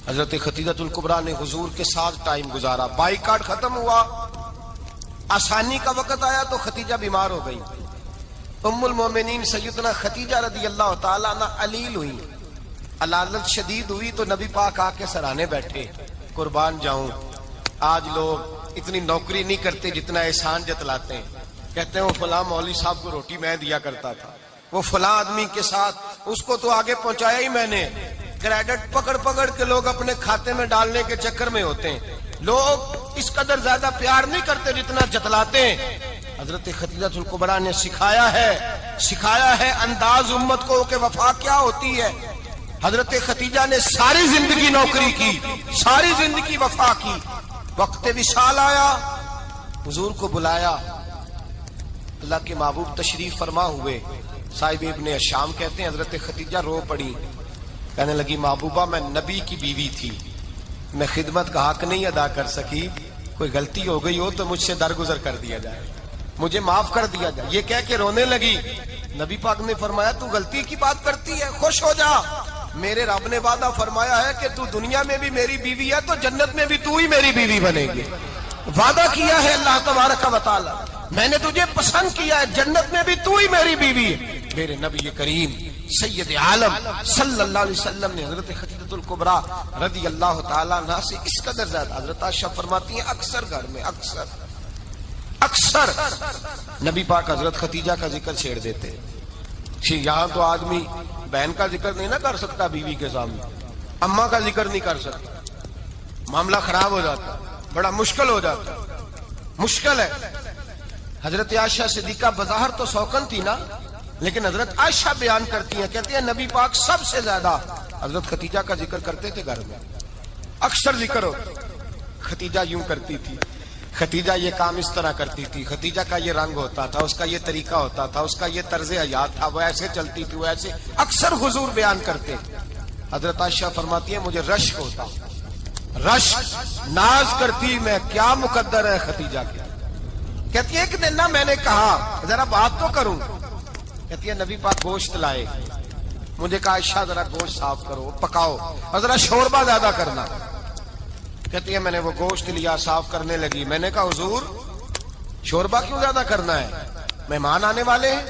A: حضرت ختیجہ الکبریٰ نے حضور کے ساتھ ٹائم گزارا۔ بائیکاٹ ختم ہوا، آسانی کا وقت آیا تو ختیجہ بیمار ہو گئی۔ ام المومنین سیدنا ختیجہ رضی اللہ تعالیٰ عنہ علیل ہوئی، علالت شدید ہوئی تو نبی پاک آ کے سرانے بیٹھے۔ قربان جاؤں، آج لوگ اتنی نوکری نہیں کرتے جتنا احسان جتلاتے ہیں، کہتے ہیں وہ فلاں مولوی صاحب کو روٹی میں دیا کرتا تھا، وہ فلاں آدمی کے ساتھ اس کو تو آگے پہنچایا ہی میں نے۔ کریڈٹ پکڑ کے لوگ اپنے کھاتے میں ڈالنے کے چکر میں ہوتے ہیں، لوگ اس قدر زیادہ پیار نہیں کرتے جتنا جتلاتے ہیں۔ حضرت ختیجہ الکبریٰ نے سکھایا ہے انداز امت کو کہ وفا کیا ہوتی ہے۔ حضرت ختیجہ نے ساری زندگی نوکری کی، ساری زندگی وفا کی۔ وقت وصال آیا، حضور کو بلایا، اللہ کے محبوب تشریف فرما ہوئے، صاحب ابن شام کہتے ہیں حضرت خدیجہ رو پڑی، کہنے لگی محبوبہ میں نبی کی بیوی تھی، میں خدمت کا حق نہیں ادا کر سکی، کوئی غلطی ہو گئی ہو تو مجھ سے درگزر کر دیا جائے، مجھے معاف کر دیا جائے۔ یہ کہہ کے رونے لگی۔ نبی پاک نے فرمایا تو غلطی کی بات کرتی ہے، خوش ہو جا، میرے رب نے وعدہ فرمایا ہے کہ تو دنیا میں بھی میری بیوی ہے تو جنت میں بھی تو ہی میری بیوی بنے گی، وعدہ کیا ہے اللہ تبارک و تعالی، میں نے تجھے پسند کیا ہے، جنت میں بھی تو ہی میری بیوی ہے۔ میرے نبی کریم سید عالم صلی اللہ علیہ وسلم نے حضرت خدیجہ الکبریٰ رضی اللہ تعالیٰ عنہ سے اس قدر زیادہ، حضرت عائشہ فرماتی ہیں اکثر گھر میں اکثر نبی پاک حضرت خدیجہ کا ذکر چھیڑ دیتے۔ یہاں تو آدمی بہن کا ذکر نہیں نہ کر سکتا بیوی کے سامنے، اماں کا ذکر نہیں کر سکتا، معاملہ خراب ہو جاتا، بڑا مشکل ہو جاتا، مشکل ہے۔ حضرت عائشہ صدیقہ بظاہر تو سوکن تھی نا، لیکن حضرت عائشہ بیان کرتی ہیں، کہتی ہیں نبی پاک سب سے زیادہ حضرت خدیجہ کا ذکر کرتے تھے گھر میں، اکثر ذکر ہو۔ خدیجہ یوں کرتی تھی، خدیجہ یہ کام اس طرح کرتی تھی، خدیجہ کا یہ رنگ ہوتا تھا، اس کا یہ طریقہ ہوتا تھا، اس کا یہ طرز حیات تھا، وہ ایسے چلتی تھی، وہ ایسے، اکثر حضور بیان کرتے۔ حضرت عائشہ فرماتی ہیں مجھے رشک ہوتا، رشک، ناز کرتی میں، کیا مقدر ہے خدیجہ کے۔ کہتی ہے ایک دن نا میں نے کہا ذرا بات تو کروں، کہتی ہے نبی پاک گوشت لائے، مجھے کہا عائشہ ذرا گوشت صاف کرو، پکاؤ اور ذرا شوربہ زیادہ کرنا۔ کہتی ہے میں نے وہ گوشت لیا، صاف کرنے لگی، میں نے کہا حضور شوربہ کیوں زیادہ کرنا ہے، مہمان آنے والے ہیں،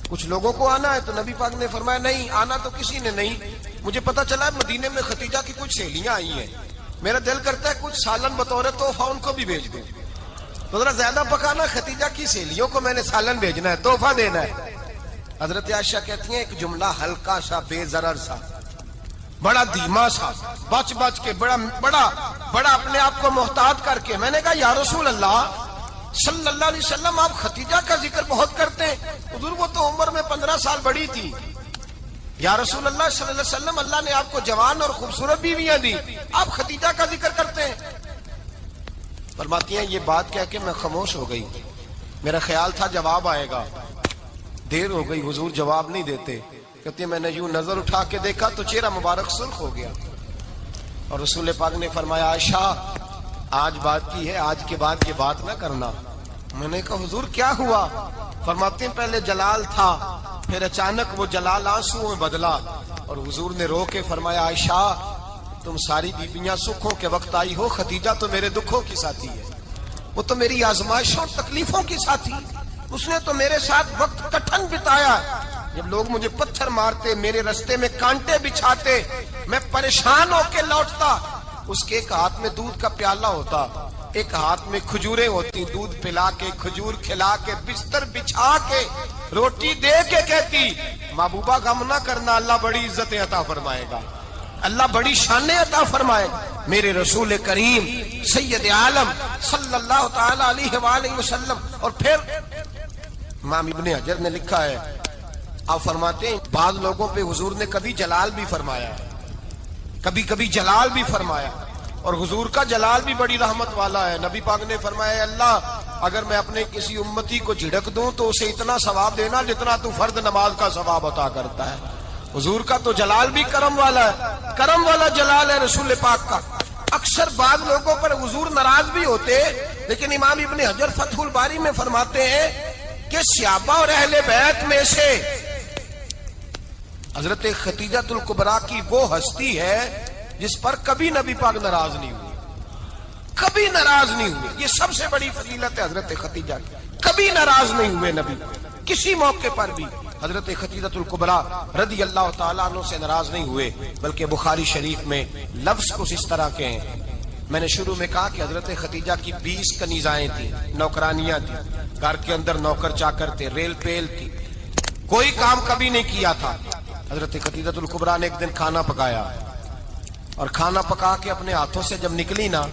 A: کچھ لوگوں کو آنا ہے۔ تو نبی پاک نے فرمایا نہیں، آنا تو کسی نے نہیں، مجھے پتا چلا مدینے میں خدیجہ کی کچھ سہیلیاں آئی ہیں، میرا دل کرتا ہے کچھ سالن بطور تحفہ ان کو بھی بھیج دوں، تو ذرا زیادہ پکانا، خدیجہ کی سہیلیوں کو میں نے سالن بھیجنا ہے، تحفہ دینا ہے۔ حضرت عائشہ کہتی ہیں ایک جملہ ہلکا سا، بے ضرر سا، بڑا دھیما سا، بچ بچ کے، بڑا اپنے آپ کو محتاط کر کے، میں نے کہا یا رسول اللہ صلی اللہ علیہ وسلم آپ خدیجہ کا ذکر بہت کرتے ہیں، حضور وہ تو عمر میں 15 سال بڑی تھی، یا رسول اللہ صلی اللہ علیہ وسلم اللہ نے آپ کو جوان اور خوبصورت بیویاں دی، آپ خدیجہ کا ذکر کرتے ہیں۔ فرماتی ہیں یہ بات کہہ کے میں خاموش ہو گئی، میرا خیال تھا جواب آئے گا، دیر ہو گئی، حضور جواب نہیں دیتے۔ کہتے ہیں میں نے یوں نظر اٹھا کے دیکھا تو چہرہ مبارک سرخ ہو گیا، اور رسول پاک نے فرمایا عائشہ آج بات کی ہے، آج کے بعد یہ بات نہ کرنا۔ میں نے کہا حضور کیا ہوا؟ فرماتے ہیں پہلے جلال تھا، پھر اچانک وہ جلال آنسو میں بدلا، اور حضور نے رو کے فرمایا عائشہ تم ساری بیویاں سکھوں کے وقت آئی ہو، خدیجہ تو میرے دکھوں کی ساتھی ہے، وہ تو میری آزمائشوں اور تکلیفوں کی ساتھی، اس نے تو میرے ساتھ وقت کٹھن بتایا، جب لوگ مجھے پتھر مارتے، میرے رستے میں کانٹے بچھاتے، میں پریشان ہو کے لوٹتا، اس کے ایک ہاتھ میں دودھ کا پیالہ ہوتا، ایک ہاتھ میں کھجوریں ہوتی، دودھ پلا کے، کھجور کھلا کے، بستر بچھا کے، روٹی دے کے کہتی محبوبہ غم نہ کرنا، اللہ بڑی عزتیں عطا فرمائے گا، اللہ بڑی شانیں عطا فرمائے گا۔ میرے رسول کریم سید عالم صلی اللہ تعالی علیہ وآلہ وسلم۔ اور پھر امام ابن حجر نے لکھا ہے، آپ فرماتے ہیں بعض لوگوں پہ حضور نے کبھی جلال بھی فرمایا، کبھی جلال بھی فرمایا، اور حضور کا جلال بھی بڑی رحمت والا ہے۔ نبی پاک نے فرمایا اللہ اگر میں اپنے کسی امتی کو جھڑک دوں تو اسے اتنا ثواب دینا جتنا تو فرض نماز کا ثواب عطا کرتا ہے۔ حضور کا تو جلال بھی کرم والا ہے، کرم والا جلال ہے رسول پاک کا۔ اکثر بعض لوگوں پر حضور ناراض بھی ہوتے، لیکن امام ابن حجر فتح الباری میں فرماتے ہیں کہ صحابہ اور اہل بیت میں سے حضرت خدیجہ الکبریٰ کی وہ ہستی ہے جس پر کبھی نبی پاک ناراض نہیں ہوئے، کبھی ناراض نہیں ہوئے، یہ سب سے بڑی فضیلت ہے حضرت خدیجہ کی، کبھی ناراض نہیں ہوئے نبی کسی موقع پر بھی۔ حضرت خدیجہ الکبریٰ رضی اللہ تعالیٰ عنہ سے ناراض نہیں ہوئے، بلکہ بخاری شریف میں لفظ کچھ اس طرح کے ہیں۔ میں نے شروع میں کہا کہ حضرت خدیجہ کی 20 کنیزائیں تھیں، نوکرانیاں تھیں، گھر کے اندر نوکر چاکر تھے، ریل پیل تھی، کوئی کام کبھی نہیں کیا تھا۔ حضرت خدیجہ الکبریٰ نے ایک دن کھانا پکایا، اور کھانا پکا کے اپنے ہاتھوں سے جب نکلی نا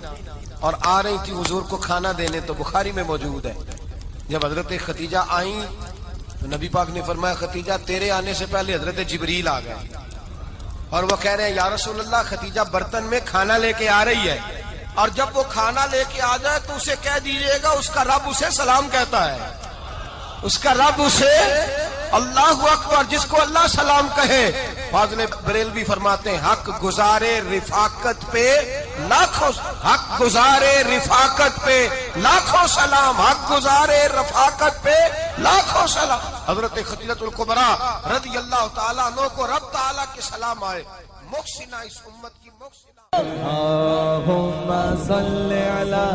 A: اور آ رہی تھی حضور کو کھانا دینے، تو بخاری میں موجود ہے جب حضرت خدیجہ آئیں تو نبی پاک نے فرمایا خدیجہ تیرے آنے سے پہلے حضرت جبریل آ گئے، اور وہ کہہ رہے ہیں یا رسول اللہ خدیجہ برتن میں کھانا لے کے آ رہی ہے، اور جب وہ کھانا لے کے آ جائے تو اسے کہہ دیجئے گا اس کا رب اسے سلام کہتا ہے۔ اس کا رب اسے اللہ اکبر، جس کو اللہ سلام کہے. فاضل بریلوی فرماتے ہیں حق گزارے رفاقت پہ لاکھوں، حق گزارے رفاقت پہ لاکھوں سلام، حق گزارے رفاقت پہ لاکھوں سلام. حضرت خدیجہ الکبریٰ رضی اللہ تعالیٰ عنہ کو رب تعالیٰ کے سلام آئے. محسنہ، اس امت کی محسنہ.
B: اللہم صل علی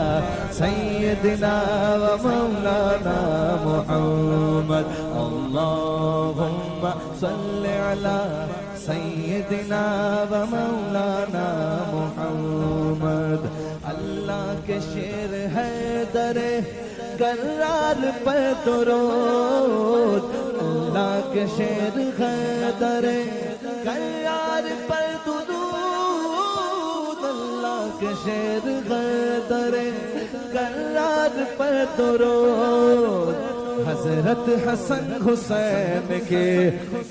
B: سیدنا و مولانا محمد. اللہم صل علی سیدنا و مولانا محمد. اللہ کے شیر ہے در کرار پر درود، اللہ کے شیر ہے در کرار پر درود، کے شیر غدر کرار پر درود. حضرت حسن حسین کے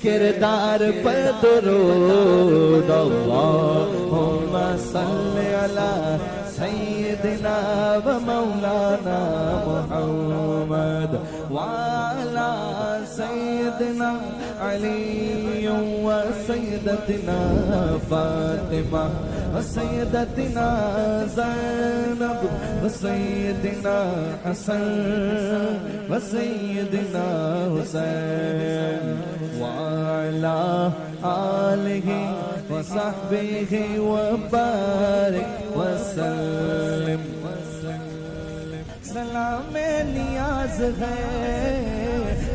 B: کردار پر درود. اللہم صل علی سیدنا و مولانا محمد وعلی سیدنا علی و سیدتنا فاطمہ و سیدتنا زینب و سیدنا حسن و سیدنا حسین وعلی آلہ و صحبہ و بارک وسلم. سلام نیاز ہے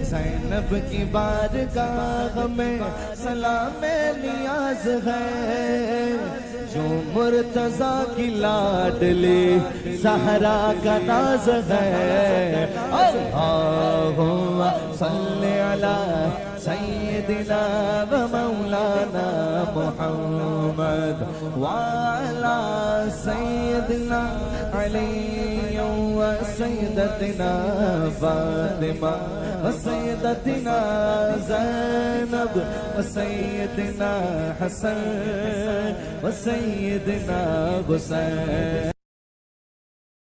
B: زینب کی بارگاہ میں، سلام نیاز ہے جو مرتضیٰ کی لاڈلی زہرا کا ناز ہے. اللہم صل علی سیدنا و مولانا محمد وعلی سیدنا علی و سیدتنا فاطمہ و سیدتنا زینب و سیدنا حسن و سیدنا حسین.